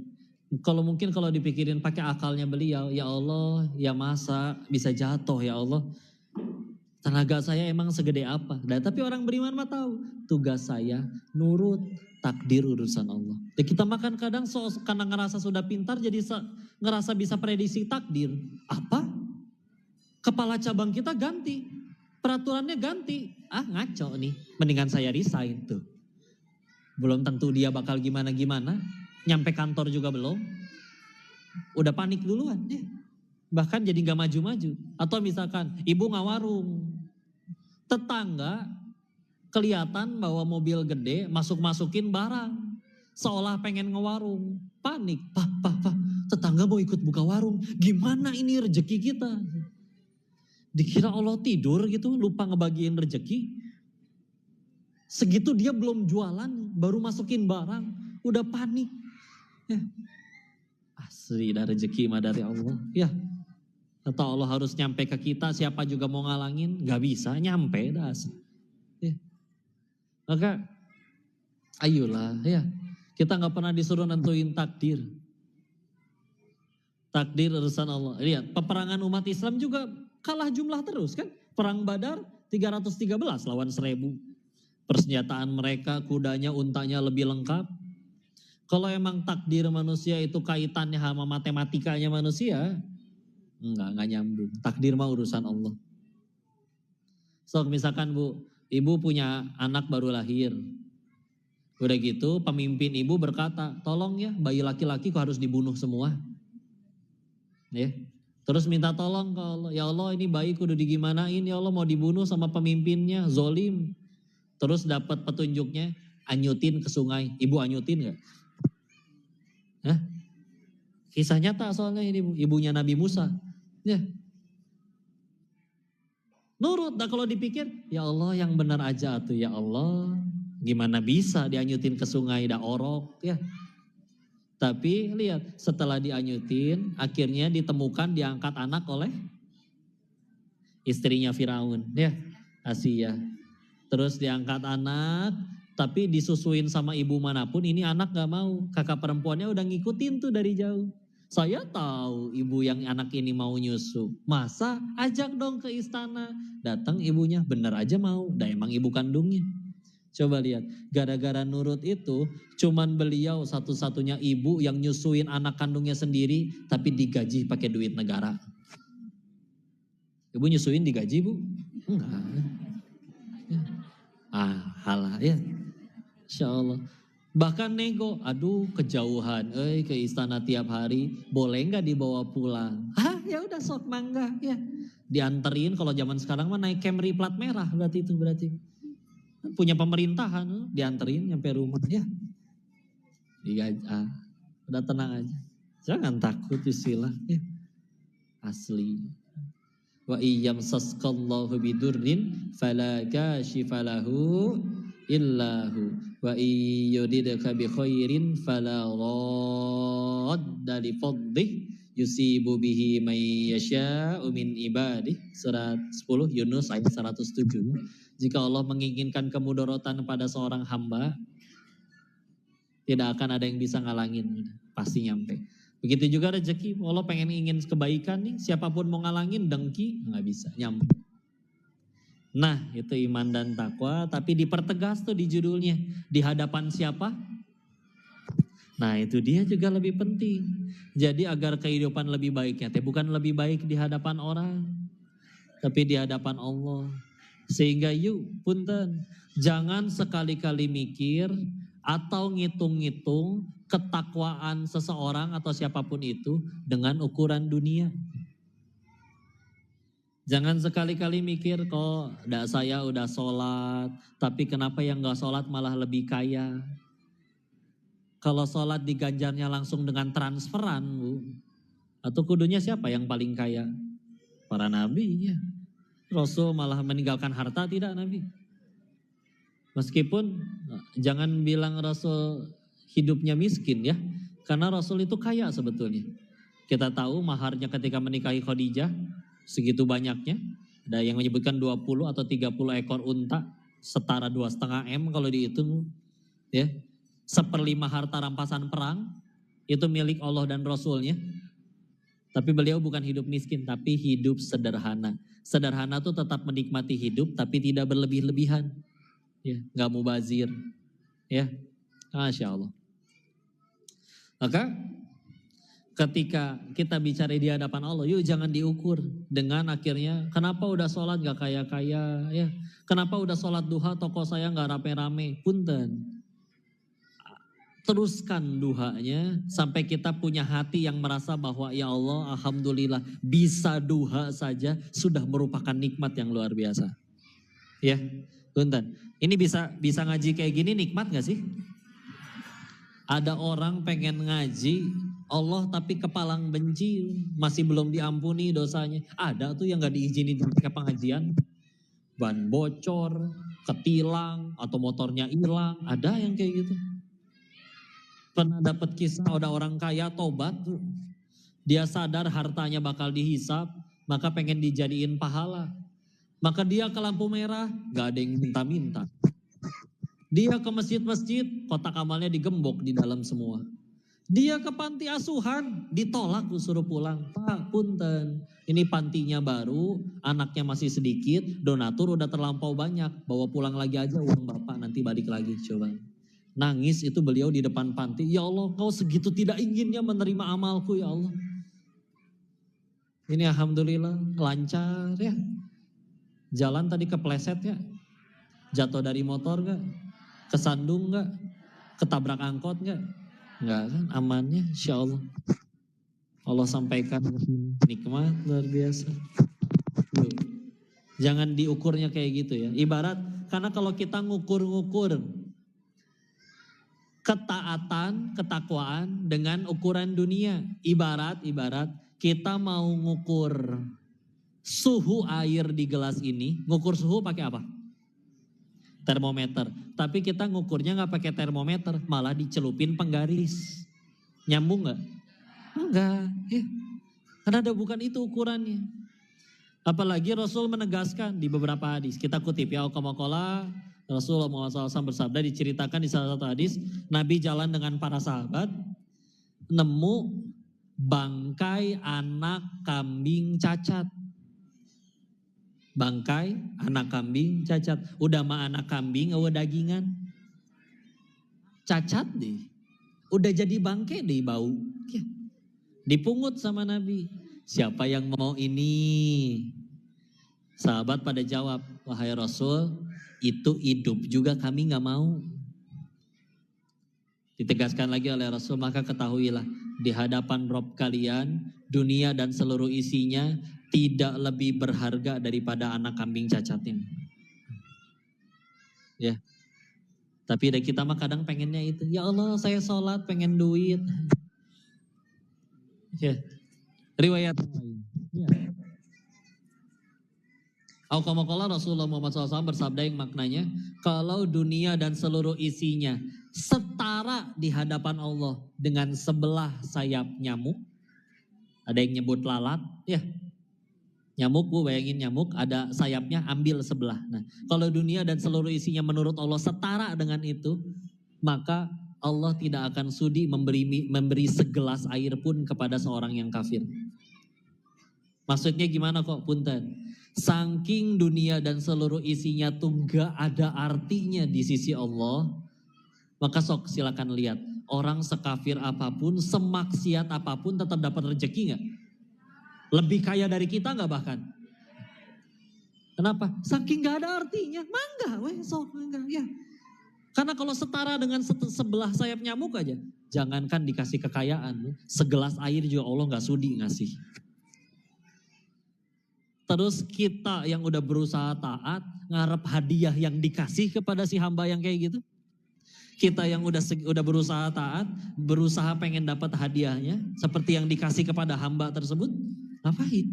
Kalau mungkin kalau dipikirin pakai akalnya beliau, ya Allah, ya masa bisa jatuh ya Allah. Tenaga saya emang segede apa? Nah, tapi orang beriman mah tahu tugas saya nurut takdir urusan Allah. Dan kita makan kadang karena ngerasa sudah pintar jadi ngerasa bisa prediksi takdir. Apa? Kepala cabang kita ganti, peraturannya ganti. Ngaco nih, mendingan saya resign tuh. Belum tentu dia bakal gimana-gimana, nyampe kantor juga belum. Udah panik duluan ya. Bahkan jadi gak maju-maju. Atau misalkan ibu ngawarung. Tetangga kelihatan bawa mobil gede masuk-masukin barang. Seolah pengen ngewarung. Panik. Pak, tetangga mau ikut buka warung. Gimana ini rezeki kita? Dikira Allah tidur gitu, lupa ngebagiin rezeki. Segitu dia belum jualan, baru masukin barang. Udah panik. Ya. Asli dah rezeki mah dari Allah. Ya. Atau Allah harus nyampe ke kita, siapa juga mau ngalangin, gak bisa nyampe dah. Ya. Maka ayolah ya, kita gak pernah disuruh nentuin takdir. Takdir urusan Allah. Lihat, peperangan umat Islam juga kalah jumlah terus kan. Perang Badar 313 lawan 1000. Persenjataan mereka, kudanya, untanya lebih lengkap. Kalau emang takdir manusia itu kaitannya sama matematikanya manusia, enggak nyambung. Takdir mah urusan Allah. So misalkan ibu punya anak baru lahir. Udah gitu pemimpin ibu berkata, tolong ya bayi laki-laki kok harus dibunuh semua. Ya. Terus minta tolong ke Allah, ya Allah ini bayi kudu digimanain ya Allah, mau dibunuh sama pemimpinnya, zolim. Terus dapat petunjuknya, anyutin ke sungai. Ibu anyutin gak? Hah? Kisah nyata soalnya ini ibunya Nabi Musa. Ya. Nurut, kalau dipikir, ya Allah yang benar aja tuh ya Allah. Gimana bisa dianyutin ke sungai, dah orok ya. Tapi lihat setelah dianyutin, akhirnya ditemukan diangkat anak oleh istrinya Firaun ya, Asia. Terus diangkat anak, tapi disusuin sama ibu manapun, ini anak gak mau. Kakak perempuannya udah ngikutin tuh dari jauh. Saya tahu ibu yang anak ini mau nyusu. Masa ajak dong ke istana. Datang ibunya, bener aja mau. Dah emang ibu kandungnya. Coba lihat, gara-gara nurut itu, cuman beliau satu-satunya ibu yang nyusuin anak kandungnya sendiri, tapi digaji pakai duit negara. Ibu nyusuin digaji bu? Enggak. Halah ya. Insya Allah. Bahkan nego, aduh kejauhan, ke istana tiap hari, boleh nggak dibawa pulang? Ya udah sok mangga ya. Dianterin kalau zaman sekarang mah naik Camry plat merah berarti itu punya pemerintahan, dianterin nyampe rumah ya. Udah tenang aja. Jangan takut istilah ya. Asli. Wa iyyam sasqallahu bidurrin fala kashifalahu illahu wa iyyudidka bi khairin fala radda li fadlih yusibu bihi may yasha'u min ibadih. Surat 10 Yunus ayat 107. Jika Allah menginginkan kemudaratan pada seorang hamba, tidak akan ada yang bisa ngalangin, pasti nyampe. Begitu juga rezeki, Allah ingin kebaikan nih, siapapun mau ngalangin dengki nggak bisa nyampe. Nah itu iman dan takwa, tapi dipertegas tuh di judulnya, di hadapan siapa? Nah itu dia juga lebih penting. Jadi agar kehidupan lebih baiknya, bukan lebih baik di hadapan orang, tapi di hadapan Allah. Sehingga yuk punten, jangan sekali-kali mikir atau ngitung-ngitung ketakwaan seseorang atau siapapun itu dengan ukuran dunia. Jangan sekali-kali mikir kok saya udah sholat, tapi kenapa yang gak sholat malah lebih kaya. Kalau sholat diganjarnya langsung dengan transferan, Bu. Atau kudunya siapa yang paling kaya? Para nabi, ya. Rasul malah meninggalkan harta, tidak Nabi. Meskipun jangan bilang Rasul hidupnya miskin ya. Karena Rasul itu kaya sebetulnya. Kita tahu maharnya ketika menikahi Khadijah, segitu banyaknya. Ada yang menyebutkan 20 atau 30 ekor unta, setara 2,5 M kalau dihitung. Ya. 1/5 harta rampasan perang itu milik Allah dan Rasulnya. Tapi beliau bukan hidup miskin, tapi hidup sederhana. Sederhana itu tetap menikmati hidup, tapi tidak berlebih-lebihan. Ya, nggak mubazir. Ya, Masya Allah. Maka ketika kita bicara di hadapan Allah, yuk jangan diukur dengan akhirnya kenapa udah sholat gak kaya-kaya, ya. Kenapa udah sholat duha toko saya gak rame-rame, punten. Teruskan duhanya sampai kita punya hati yang merasa bahwa ya Allah alhamdulillah bisa duha saja sudah merupakan nikmat yang luar biasa. Ya, punten. Ini bisa ngaji kayak gini nikmat gak sih? Ada orang pengen ngaji Allah tapi kepalang benci, masih belum diampuni dosanya. Ada tuh yang gak diizinin ketika pengajian. Ban bocor, ketilang, atau motornya hilang. Ada yang kayak gitu. Pernah dapat kisah ada orang kaya tobat tuh. Dia sadar hartanya bakal dihisap, maka pengen dijadiin pahala. Maka dia ke lampu merah, gak ada yang minta-minta. Dia ke masjid-masjid, kotak amalnya digembok di dalam semua. Dia ke panti asuhan, ditolak suruh pulang. Pak, punten, ini pantinya baru, anaknya masih sedikit, donatur udah terlampau banyak. Bawa pulang lagi aja uang bapak, nanti balik lagi coba. Nangis itu beliau di depan panti. Ya Allah, kau segitu tidak inginnya menerima amalku ya Allah. Ini alhamdulillah lancar ya. Jalan tadi kepleset ya. Jatuh dari motor gak? Kesandung gak? Ketabrak angkot gak? Enggak kan, amannya insya Allah. Allah sampaikan nikmat luar biasa. Yuk. Jangan diukurnya kayak gitu ya. Ibarat, karena kalau kita ngukur-ngukur ketaatan, ketakwaan dengan ukuran dunia. Ibarat kita mau ngukur suhu air di gelas ini, ngukur suhu pakai apa? Termometer. Tapi kita ngukurnya nggak pakai termometer, malah dicelupin penggaris. Nyambung nggak? Enggak. Ya. Karena bukan itu ukurannya. Apalagi Rasul menegaskan di beberapa hadis. Kita kutip ya, Qala Rasulullah SAW bersabda, diceritakan di salah satu hadis, Nabi jalan dengan para sahabat, nemu bangkai anak kambing cacat. Bangkai anak kambing cacat. Udah mah anak kambing, dagingan. Cacat deh. Udah jadi bangkai deh bau. Ya. Dipungut sama Nabi. Siapa yang mau ini? Sahabat pada jawab, wahai Rasul, itu hidup juga kami gak mau. Ditegaskan lagi oleh Rasul, maka ketahuilah di hadapan Rob kalian, dunia dan seluruh isinya tidak lebih berharga daripada anak kambing cacat ini. Ya. Tapi dari kita mah kadang pengennya itu, ya Allah saya sholat pengen duit. Ya. Riwayat lain. Ya. Auqamaqala Rasulullah Muhammad SAW bersabda yang maknanya, kalau dunia dan seluruh isinya setara di hadapan Allah dengan sebelah sayap nyamuk, ada yang nyebut lalat, ya nyamuk, bu bayangin nyamuk ada sayapnya, ambil sebelah. Nah, kalau dunia dan seluruh isinya menurut Allah setara dengan itu, maka Allah tidak akan sudi memberi segelas air pun kepada seorang yang kafir. Maksudnya gimana kok punten? Saking dunia dan seluruh isinya tuh gak ada artinya di sisi Allah, maka sok silakan lihat. Orang sekafir apapun, semaksiat apapun tetap dapat rezeki gak? Lebih kaya dari kita gak bahkan? Kenapa? Saking gak ada artinya. Mangga weh sok mangga ya. Karena kalau setara dengan sebelah sayap nyamuk aja, jangankan dikasih kekayaan, segelas air juga Allah gak sudi ngasih. Terus kita yang udah berusaha taat, ngarep hadiah yang dikasih kepada si hamba yang kayak gitu. Kita yang udah berusaha taat, berusaha pengen dapat hadiahnya, seperti yang dikasih kepada hamba tersebut, ngapain?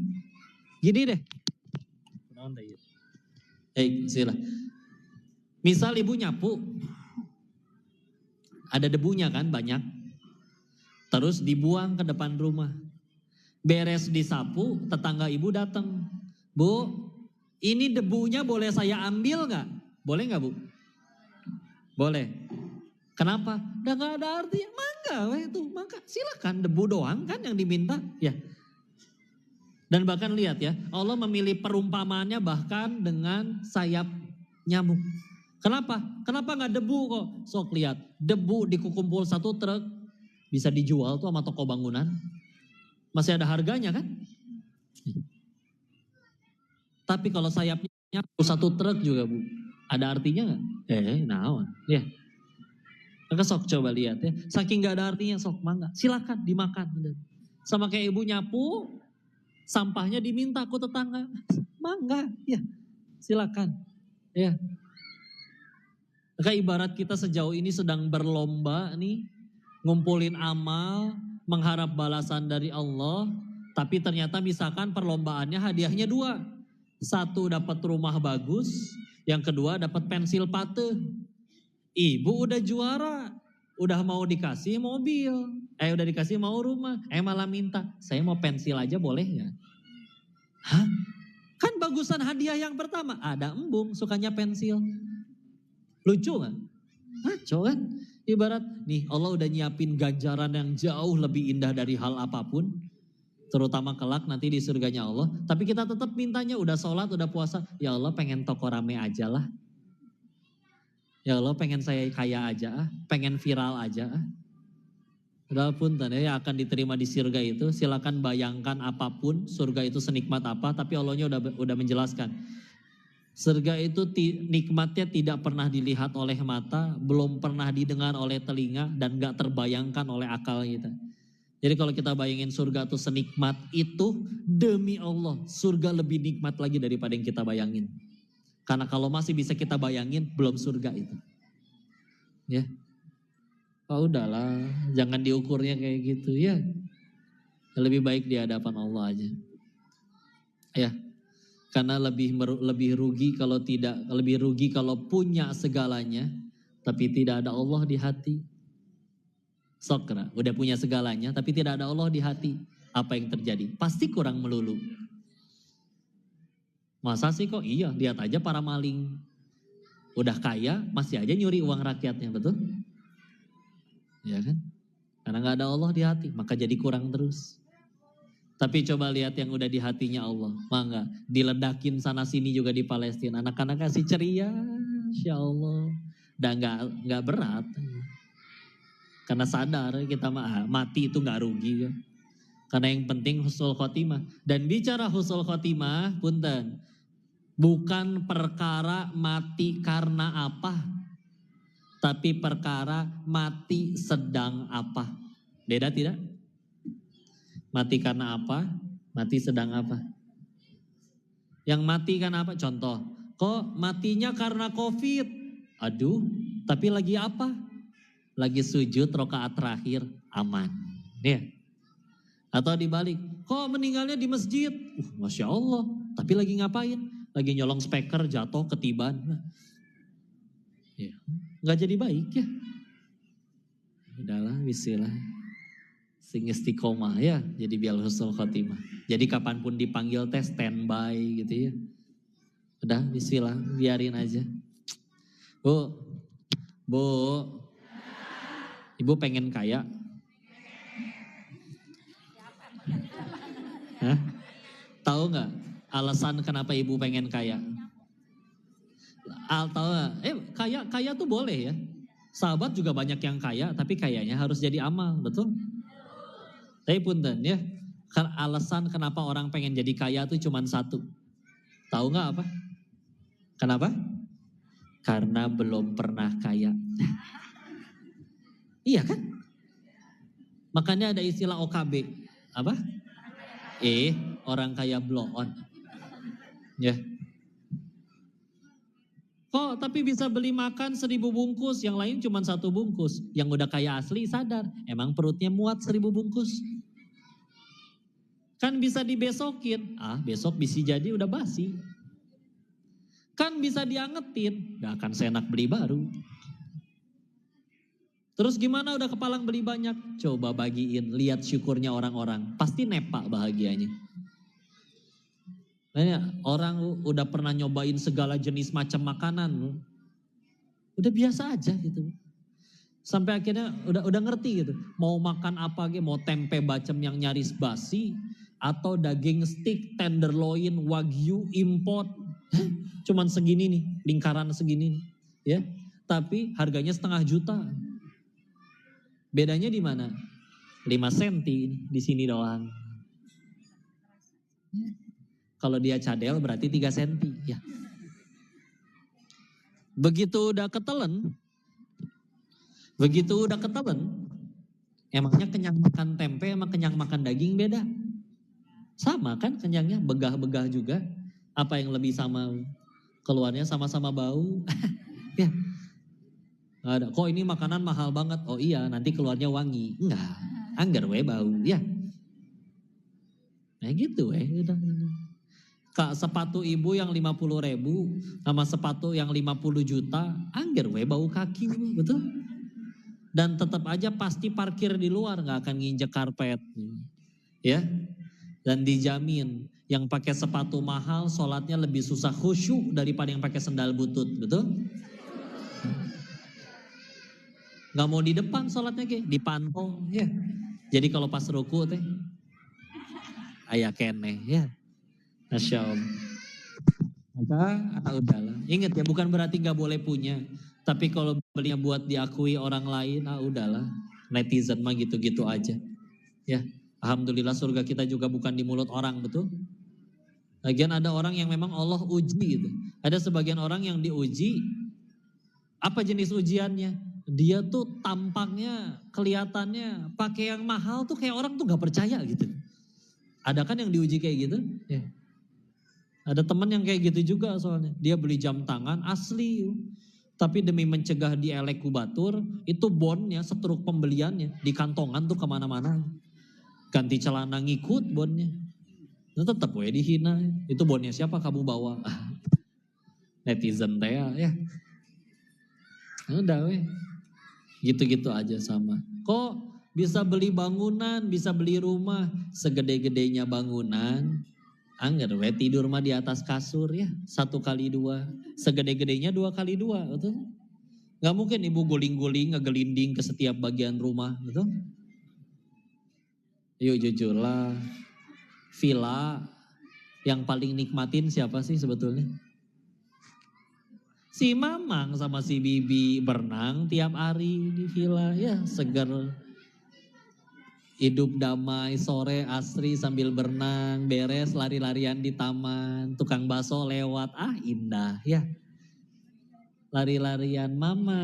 Gini deh. Sila. Misal ibu nyapu, ada debunya kan banyak, terus dibuang ke depan rumah. Beres disapu, tetangga ibu datang. Bu, ini debunya boleh saya ambil gak? Boleh gak bu? Boleh. Kenapa? Udah gak ada artinya. Mangga itu, mangga. Silakan, debu doang kan yang diminta. Ya. Dan bahkan lihat ya, Allah memilih perumpamaannya bahkan dengan sayap nyamuk. Kenapa? Kenapa gak debu kok? Sok lihat, debu dikumpul satu truk, bisa dijual tuh sama toko bangunan. Masih ada harganya kan? Tapi kalau sayapnya satu truk juga bu, ada artinya nggak? Naon, ya. Maka sok coba lihat ya, saking nggak ada artinya sok mangga, silakan dimakan. Sama kayak ibu nyapu, sampahnya diminta ke tetangga, mangga, ya, silakan, ya. Maka ibarat kita sejauh ini sedang berlomba nih, ngumpulin amal, mengharap balasan dari Allah, tapi ternyata misalkan perlombaannya hadiahnya 2. Satu dapat rumah bagus, yang kedua dapat pensil pate. Ibu udah juara, udah mau dikasih mobil, udah dikasih mau rumah, malah minta, saya mau pensil aja boleh ya? Hah? Kan bagusan hadiah yang pertama, ada embung sukanya pensil. Lucu gak? Ngaco kan? Ibarat nih Allah udah nyiapin ganjaran yang jauh lebih indah dari hal apapun. Terutama kelak nanti di surganya Allah. Tapi kita tetap mintanya udah sholat, udah puasa. Ya Allah pengen toko rame aja lah. Ya Allah pengen saya kaya aja, pengen viral aja. Walaupun ya akan diterima di surga itu, silakan bayangkan apapun surga itu senikmat apa. Tapi Allahnya udah menjelaskan. Surga itu nikmatnya tidak pernah dilihat oleh mata, belum pernah didengar oleh telinga, dan gak terbayangkan oleh akal kita. Jadi kalau kita bayangin surga itu senikmat itu, demi Allah surga lebih nikmat lagi daripada yang kita bayangin. Karena kalau masih bisa kita bayangin, belum surga itu. Ya, oh udahlah, jangan diukurnya kayak gitu ya. Lebih baik di hadapan Allah aja. Ya, karena lebih rugi kalau punya segalanya, tapi tidak ada Allah di hati. Sokra, udah punya segalanya tapi tidak ada Allah di hati. Apa yang terjadi? Pasti kurang melulu. Masa sih kok? Iya, lihat aja para maling. Udah kaya, masih aja nyuri uang rakyatnya, betul? Ya kan? Karena gak ada Allah di hati, maka jadi kurang terus. Tapi coba lihat yang udah di hatinya Allah. Mangga, diledakin sana sini juga di Palestina. Anak-anak kasih ceria, Insya Allah. Dan gak berat. Karena sadar kita mati itu gak rugi ya. Karena yang penting husnul khotimah. Dan bicara husnul khotimah, punten, bukan perkara mati karena apa, tapi perkara mati sedang apa. Beda tidak? Mati karena apa, mati sedang apa. Yang mati kan apa? Contoh, kok matinya karena COVID? Aduh, tapi lagi apa? Lagi sujud rakaat terakhir, aman. Ya. Atau dibalik, kok meninggalnya di masjid? Masya Allah, tapi lagi ngapain? Lagi nyolong speaker, jatuh, ketiban. Ya. Nggak jadi baik ya. Udahlah, bismillah. Sing istiqomah ya, jadi biar husnul khotimah. Jadi kapanpun dipanggil tes standby gitu ya. Udah, bismillah, biarin aja. Bu, ibu pengen kaya? Hah? Tahu nggak alasan kenapa ibu pengen kaya? Tahu nggak? Kaya tuh boleh ya. Sahabat juga banyak yang kaya, tapi kayanya harus jadi amal, betul? Tapi punten ya, alasan kenapa orang pengen jadi kaya tuh cuma satu. Tahu nggak apa? Kenapa? Karena belum pernah kaya. Iya kan? Makanya ada istilah OKB. Apa? Orang kaya blow on. Ya. Kok tapi bisa beli makan 1000 bungkus, yang lain cuma 1 bungkus. Yang udah kaya asli sadar, emang perutnya muat 1000 bungkus. Kan bisa dibesokin, besok bisa jadi udah basi. Kan bisa diangetin, gak akan seenak beli baru. Terus gimana udah kepalang beli banyak? Coba bagiin, lihat syukurnya orang-orang. Pasti nepak bahagianya. Orang udah pernah nyobain segala jenis macam makanan. Udah biasa aja gitu. Sampai akhirnya udah ngerti gitu. Mau makan apa gitu, mau tempe bacem yang nyaris basi. Atau daging steak, tenderloin, wagyu, import. Cuman segini nih, lingkaran segini nih. Ya, tapi harganya 1,5 juta. Bedanya di mana? 5 senti di sini doang. Kalau dia cadel berarti 3 senti. Ya. Begitu udah ketelen, emangnya kenyang makan tempe sama kenyang makan daging beda? Sama kan kenyangnya, begah-begah juga. Apa yang lebih sama? Keluarnya sama-sama bau. Ya. Ada. Kok ini makanan mahal banget? Oh iya, nanti keluarnya wangi. Enggak, anggar we bau. Ya. Nah gitu udah. Kak, sepatu ibu yang 50.000 sama sepatu yang 50 juta, anggar we bau kaki, betul? Dan tetap aja pasti parkir di luar, nggak akan nginjek karpet, ya. Dan dijamin yang pakai sepatu mahal, sholatnya lebih susah khusyuk daripada yang pakai sendal butut, betul? Nggak mau di depan sholatnya dipantau, ya. Jadi kalau pas ruku teh, ayah kene, ya. Masya Allah. Maka udahlah. Ingat ya, bukan berarti nggak boleh punya. Tapi kalau belinya buat diakui orang lain, udahlah. Netizen mah gitu-gitu aja. Ya, alhamdulillah surga kita juga bukan di mulut orang, betul? Lagian ada orang yang memang Allah uji gitu. Ada sebagian orang yang diuji. Apa jenis ujiannya? Dia tuh tampangnya, kelihatannya pakai yang mahal tuh kayak orang tuh nggak percaya gitu. Ada kan yang diuji kayak gitu? Ya. Ada teman yang kayak gitu juga soalnya. Dia beli jam tangan asli. Tapi demi mencegah dielek kubatur, itu bonnya, setruk pembeliannya. Di kantongan tuh kemana-mana. Ganti celana ngikut bonnya. Itu tetap dihina. Itu bonnya siapa kamu bawa? Netizen teh ya. Udah gitu-gitu aja sama. Kok bisa beli bangunan, bisa beli rumah. Segede-gedenya bangunan. Anggar tidur mah di atas kasur ya, 1x2, segede-gedenya 2x2, betul? Gak mungkin ibu guling-guling, ngegelinding ke setiap bagian rumah, betul? Yuk jujurlah, villa yang paling nikmatin siapa sih sebetulnya? Si Mamang sama si Bibi berenang tiap hari di villa, ya seger. Hidup damai, sore asri sambil berenang, beres lari-larian di taman, tukang bakso lewat, indah ya. Lari-larian mama,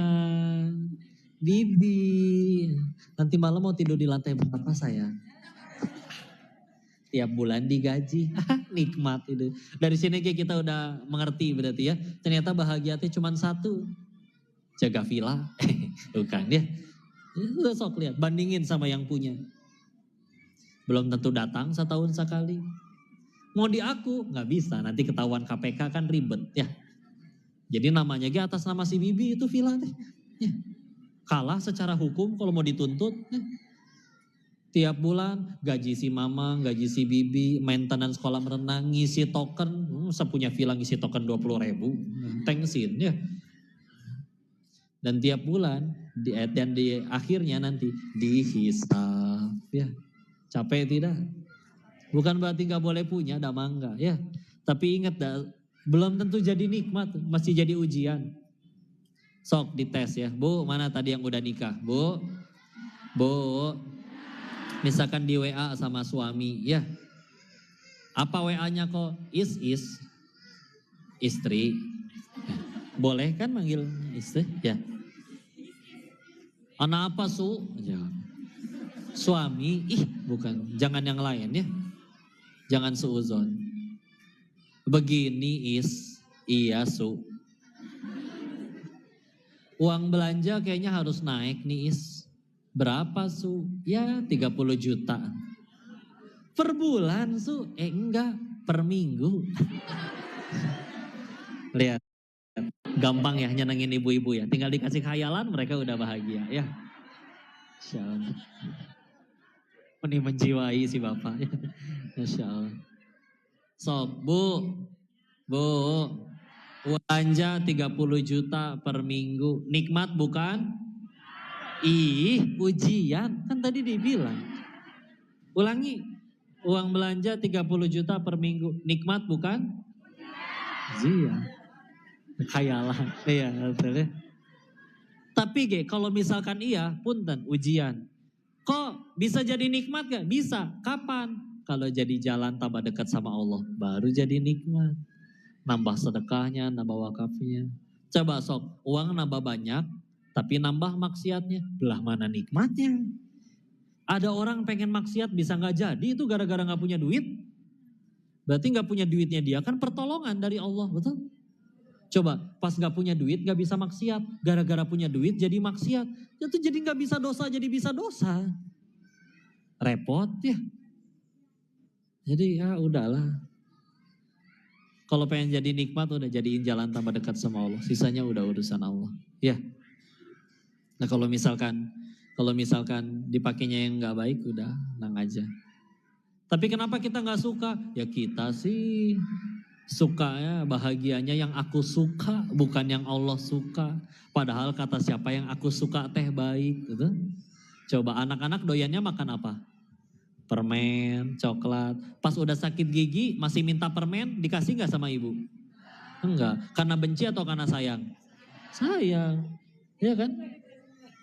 bibi, nanti malam mau tidur di lantai berapa sayang? tiap bulan digaji. Nikmat itu. Dari sini kita udah mengerti berarti ya. Ternyata bahagia itu cuma satu. Jaga villa. Bukan ya. Udah sok lihat, bandingin sama yang punya. Belum tentu datang setahun sekali. Mau di aku, nggak bisa. Nanti ketahuan KPK kan ribet ya. Jadi namanya atas nama si Bibi itu villa deh. Ya. Kalah secara hukum kalau mau dituntut. Ya. Tiap bulan gaji si mama, gaji si bibi, maintenance kolam renang, ngisi token. Sepunya villa ngisi token 20.000. Thanksin ya. Dan tiap bulan, dan di akhirnya nanti dihisab. Ya. Capek tidak? Bukan berarti gak boleh punya, ada mangga ya. Tapi ingat belum tentu jadi nikmat, masih jadi ujian. Sok dites ya. Bu, mana tadi yang udah nikah? Bu, misalkan di WA sama suami, ya. Apa WA-nya kok istri? Boleh kan manggil istri? Ya. Anak apa su? Ya. Suami, bukan. Jangan yang lain ya. Jangan suuzon. Begini iya su. Uang belanja kayaknya harus naik nih Berapa su? Ya 30 juta. Per bulan su? Enggak, per minggu. Lihat, gampang ya nyenengin ibu-ibu ya. Tinggal dikasih khayalan mereka udah bahagia ya. Insya Allah. Ini menjiwai si bapak ya. Insya Allah. Sok, bu, belanja 30 juta per minggu. Nikmat bukan? Ujian. Kan tadi dibilang. Ulangi. Uang belanja 30 juta per minggu. Nikmat bukan? Ujian. Khayalan. Iya, betul ya. Tapi kalau misalkan punten ujian. Kok bisa jadi nikmat gak? Bisa. Kapan? Kalau jadi jalan tambah dekat sama Allah. Baru jadi nikmat. Nambah sedekahnya, nambah wakafnya. Coba sok, uang nambah banyak. Tapi nambah maksiatnya, belah mana nikmatnya? Ada orang pengen maksiat bisa gak jadi, itu gara-gara gak punya duit. Berarti gak punya duitnya dia kan pertolongan dari Allah, betul? Coba, pas gak punya duit gak bisa maksiat. Gara-gara punya duit jadi maksiat. Itu jadi gak bisa dosa, jadi bisa dosa. Repot ya. Jadi ya udahlah. Kalau pengen jadi nikmat udah jadiin jalan tambah dekat sama Allah. Sisanya udah urusan Allah. Ya. Nah kalau misalkan dipakainya yang nggak baik udah nang aja. Tapi kenapa kita nggak suka? Ya kita sih sukanya bahagianya yang aku suka bukan yang Allah suka. Padahal kata siapa yang aku suka teh baik gitu. Coba anak-anak doyannya makan apa? Permen, coklat. Pas udah sakit gigi masih minta permen dikasih nggak sama ibu? Enggak. Karena benci atau karena sayang? Sayang. Iya kan?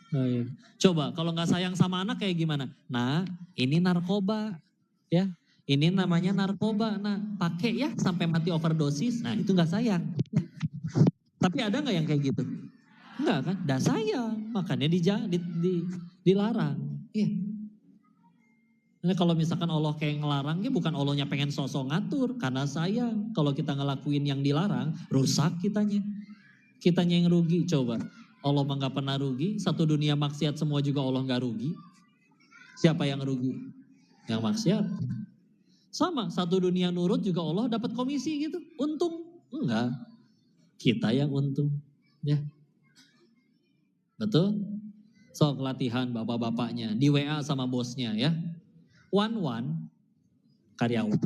Oh, iya. Coba kalau nggak sayang sama anak kayak gimana? Nah, ini narkoba, ya. Ini namanya narkoba. Nah, pakai ya sampai mati overdosis. Nah, itu nggak sayang. Tapi ada nggak yang kayak gitu? Enggak kan? Dah sayang, makanya dilarang. Iya. Nah, kalau misalkan Allah kayak ngelarang, ya bukan Allahnya pengen sosok ngatur, karena sayang. Kalau kita ngelakuin yang dilarang, rusak kitanya. Kitanya yang rugi. Coba. Allah mah gak pernah rugi, satu dunia maksiat semua juga Allah gak rugi. Siapa yang rugi? Yang maksiat. Sama, satu dunia nurut juga Allah dapat komisi gitu. Untung? Enggak. Kita yang untung. Ya. Betul? Sok latihan bapak-bapaknya, di WA sama bosnya ya. One karyawan.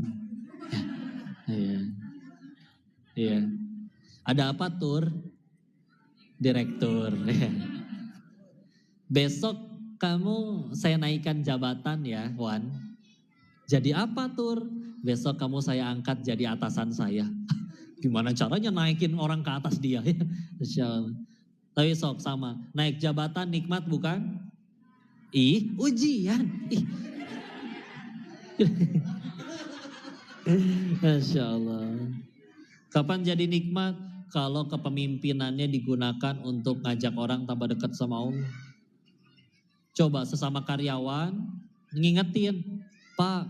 Iya. Iya. Ada apa tur? Direktur. Besok kamu saya naikkan jabatan ya, Wan. Jadi apa tur? Besok kamu saya angkat jadi atasan saya. Gimana caranya naikin orang ke atas dia? Insya Allah. Tapi sok sama. Naik jabatan nikmat bukan? Ujian. Masya Allah. Kapan jadi nikmat? Kalau kepemimpinannya digunakan untuk ngajak orang tambah dekat sama Allah. Coba sesama karyawan ngingetin, Pak,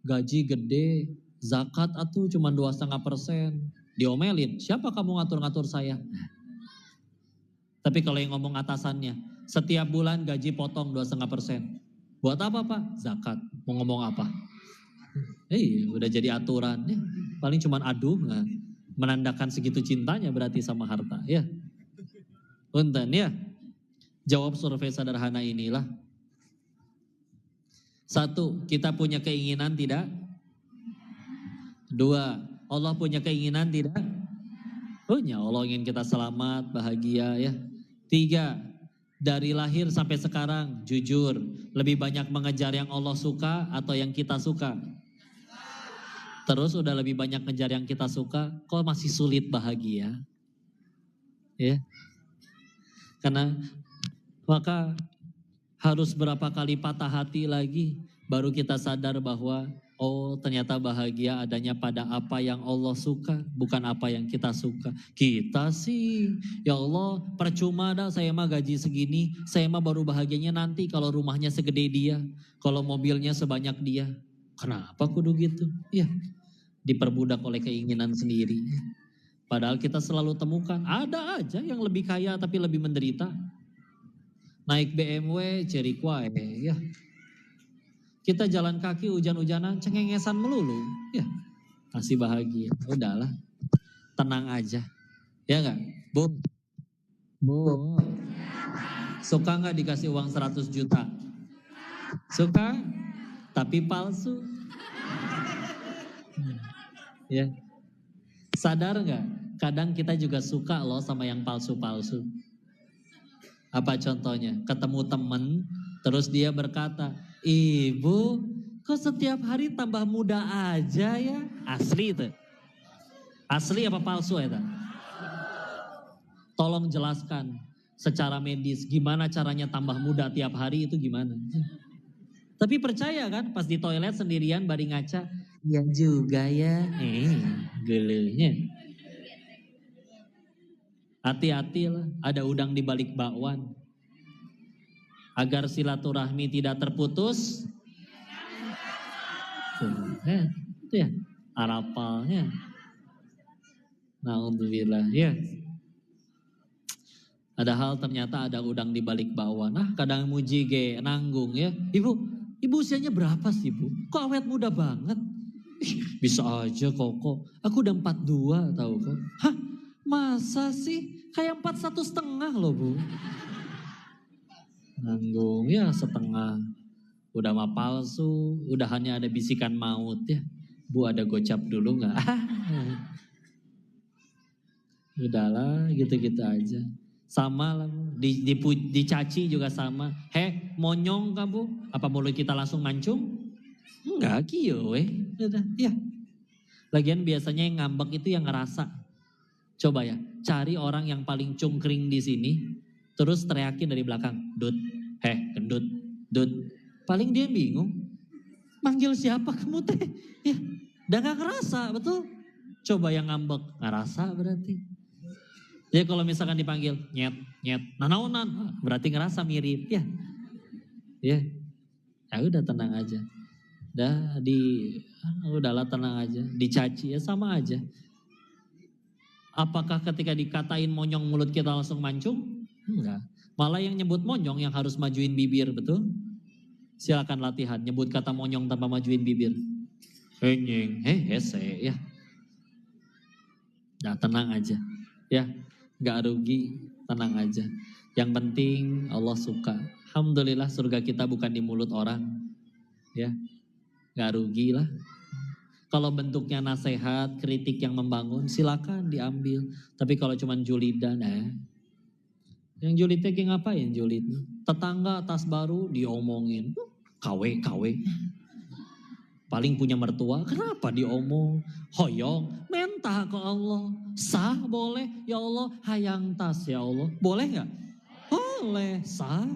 gaji gede, zakat atuh cuma 2,5%. Diomelin, siapa kamu ngatur-ngatur saya? Tapi kalau yang ngomong atasannya, setiap bulan gaji potong 2,5%. Buat apa Pak? Zakat. Mau ngomong apa? Udah jadi aturan. Ya, paling cuman aduh, nah, menandakan segitu cintanya berarti sama harta. Ya, punten ya. Jawab survei sederhana inilah. 1, kita punya keinginan tidak? 2, Allah punya keinginan tidak? Punya. Allah ingin kita selamat, bahagia ya. 3, dari lahir sampai sekarang jujur, lebih banyak mengejar yang Allah suka atau yang kita suka? Terus udah lebih banyak ngejar yang kita suka, kok masih sulit bahagia? Ya. Karena maka harus berapa kali patah hati lagi baru kita sadar bahwa oh ternyata bahagia adanya pada apa yang Allah suka, bukan apa yang kita suka. Kita sih, ya Allah percuma dah saya mah gaji segini, saya mah baru bahagianya nanti kalau rumahnya segede dia, kalau mobilnya sebanyak dia. Kenapa kudu gitu? Ya, diperbudak oleh keinginan sendiri. Padahal kita selalu temukan, ada aja yang lebih kaya tapi lebih menderita. Naik BMW, cerik wae, ya. Kita jalan kaki hujan-hujanan, cengengesan melulu, ya. Masih bahagia, udahlah, tenang aja, ya nggak, Bu? Bu, suka nggak dikasih uang 100 juta? Suka, tapi palsu. Ya, sadar nggak? Kadang kita juga suka loh sama yang palsu-palsu. Apa contohnya? Ketemu temen, terus dia berkata, Ibu, kok setiap hari tambah muda aja ya? Asli itu. Asli apa palsu ya? Tolong jelaskan secara medis, gimana caranya tambah muda tiap hari itu gimana? Tapi percaya kan, pas di toilet sendirian bari ngaca, ya juga ya, geluhnya. Hati-hatilah, ada udang di balik bakwan. Agar silaturahmi tidak terputus. Itu ya, arapalnya. Na'udzubillah, ya. Padahal ternyata ada udang di balik bakwan. Kadang muji ge, nanggung ya. Ibu usianya berapa sih Bu? Kok awet muda banget? Bisa aja kok. Aku udah 42 tahu kok. Hah? Masa sih? Kayak 41,5 loh Bu. Nanggung ya setengah. Udah mah palsu, udah hanya ada bisikan maut ya. Bu ada gocap dulu gak? Udahlah gitu-gitu aja. Sama lah Bu, dicaci juga sama. Monyong kamu? Apa mulut kita langsung mancung? Enggak kiyo udah ya. Lagian biasanya yang ngambek itu yang ngerasa. Coba ya, cari orang yang paling cungkring di sini, terus teriakin dari belakang, Dut, gendut, Dut. Paling dia bingung, manggil siapa kamu teh? Ya, udah gak ngerasa, betul? Coba yang ngambek, ngerasa berarti. Jadi kalau misalkan dipanggil, nyet, nanaonan, berarti ngerasa mirip, ya. Ya udah tenang aja. Udahlah tenang aja, dicaci ya sama aja. Apakah ketika dikatain monyong mulut kita langsung mancung? Enggak. Malah yang nyebut monyong yang harus majuin bibir, betul? Silakan latihan, nyebut kata monyong tanpa majuin bibir. Hese ya. Nah tenang aja, ya gak rugi, tenang aja. Yang penting Allah suka. Alhamdulillah surga kita bukan di mulut orang, ya gak rugi lah. Kalau bentuknya nasihat, kritik yang membangun, silakan diambil. Tapi kalau cuma julidan, yang julidnya kayak ngapain julid? Tetangga tas baru diomongin, KW. Paling punya mertua, kenapa diomong? Hoyong, mentah ke Allah. Sah boleh, ya Allah, hayang tas ya Allah. Boleh gak? Boleh, sah.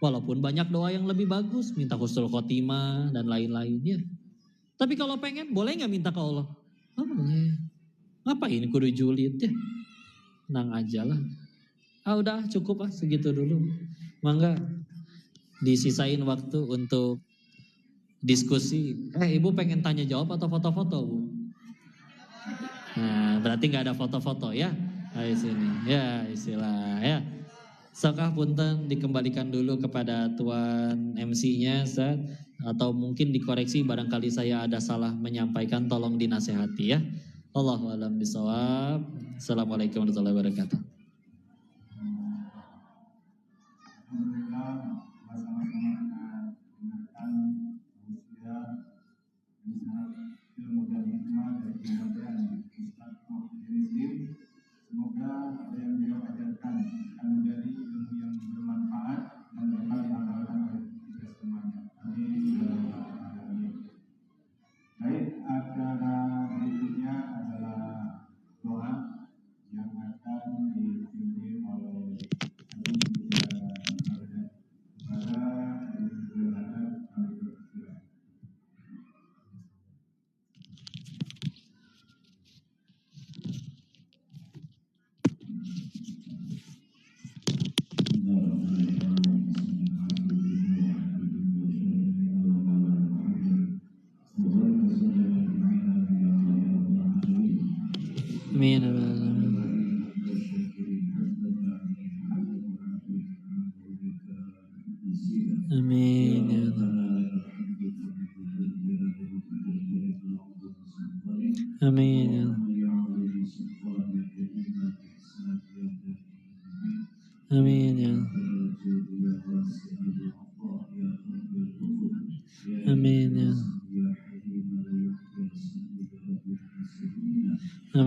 Walaupun banyak doa yang lebih bagus, minta husnul khotimah dan lain-lainnya. Tapi kalau pengen, boleh gak minta ke Allah? Boleh. Ngapain kudu julid ya? Tenang aja lah. Udah cukup segitu dulu. Mangga disisain waktu untuk diskusi. Ibu pengen tanya jawab atau foto-foto, Bu? Nah, berarti nggak ada foto-foto ya? Di sini. Ya, istilah ya. Sokah punten dikembalikan dulu kepada Tuan MC-nya, Ustaz. Atau mungkin dikoreksi barangkali saya ada salah menyampaikan, tolong dinasehati ya. Allahu a'lam bishawab. Assalamualaikum warahmatullahi wabarakatuh. Alhamdulillah, bersama-sama mendengarkan usia yang sangat ilmu dan hikmah dari Kementerian Ustaz Muhyiddin. Semoga apa yang beliau ajarkan akan menjadi ilmu yang bermanfaat dan dapat diamalkan oleh kita semuanya. Amin. Baik, acara berikutnya adalah doa yang akan dipimpin oleh Amin. Amin ya Allah. Amin ya Allah. Amin ya Allah.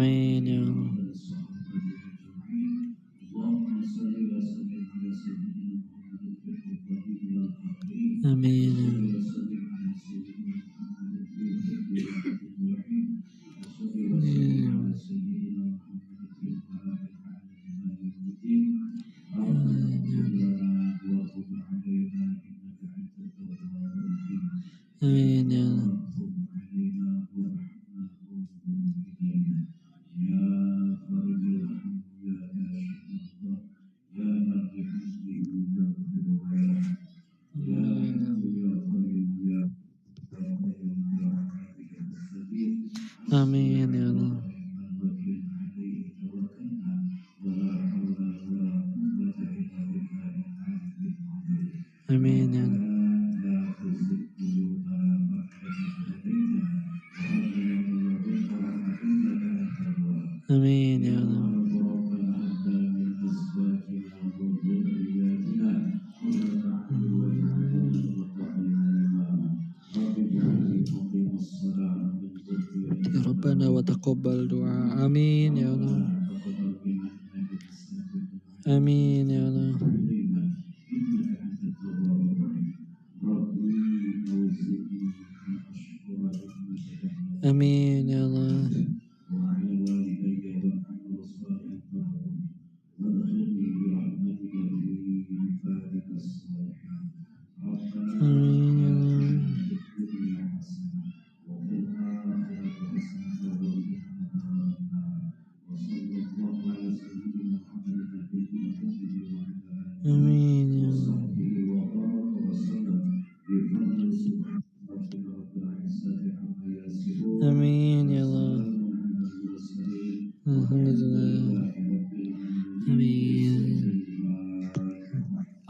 Amin ya Allah. Amin ya Allah. Amin ya Allah. Amin ya Allah. Amin ya Allah. Amin ya Allah. Amin ya Allah. Ya Rabbana wa taqabbal du'a. Amin ya Allah. Amin ya Allah. Amin ya Allah. Amin ya Allah. Amin ya Allah. Amin ya Allah. Alhamdulillah. Amin.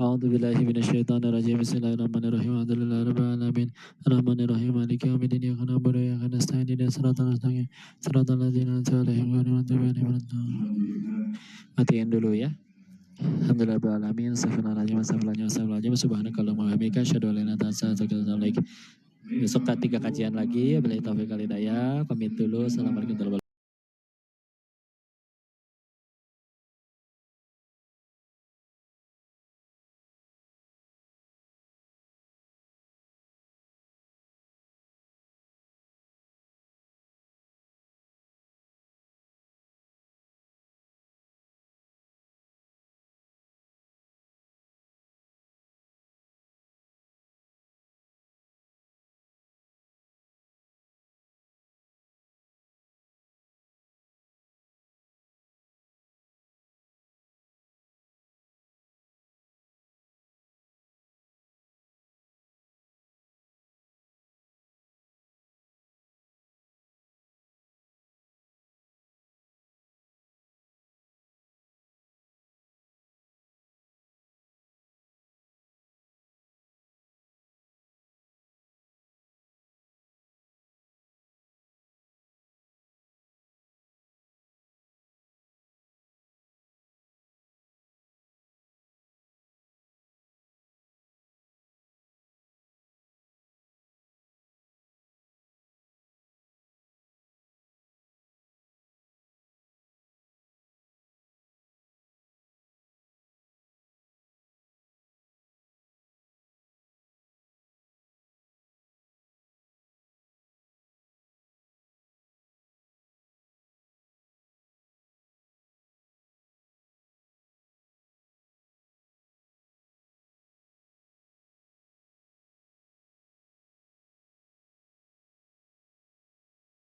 A'udzu billahi minasyaitonir rajim. Bismillahirrahmanirrahim. Alhamdulillahi rabbil alamin. Arrahmanirrahim. Maliki yaumiddin. Iyyaka na'budu wa iyyaka nasta'in. Ihdinas siratal mustaqim. Siratal ladzina an'amta 'alaihim ghairil maghdubi 'alaihim waladdallin. Matiin dulu ya. Alhamdulillah rabbil alamin. Astagfirullahaladzim. Astagfirullahaladzim. Subhanakallahumma wa bihamdika asyhadu an la ilaha illa anta astaghfiruka wa atubu ilaik. Besok 3 kajian lagi. Billahi taufiq wal hidayah. Pamit dulu. Assalamualaikum warahmatullahi wabarakatuh.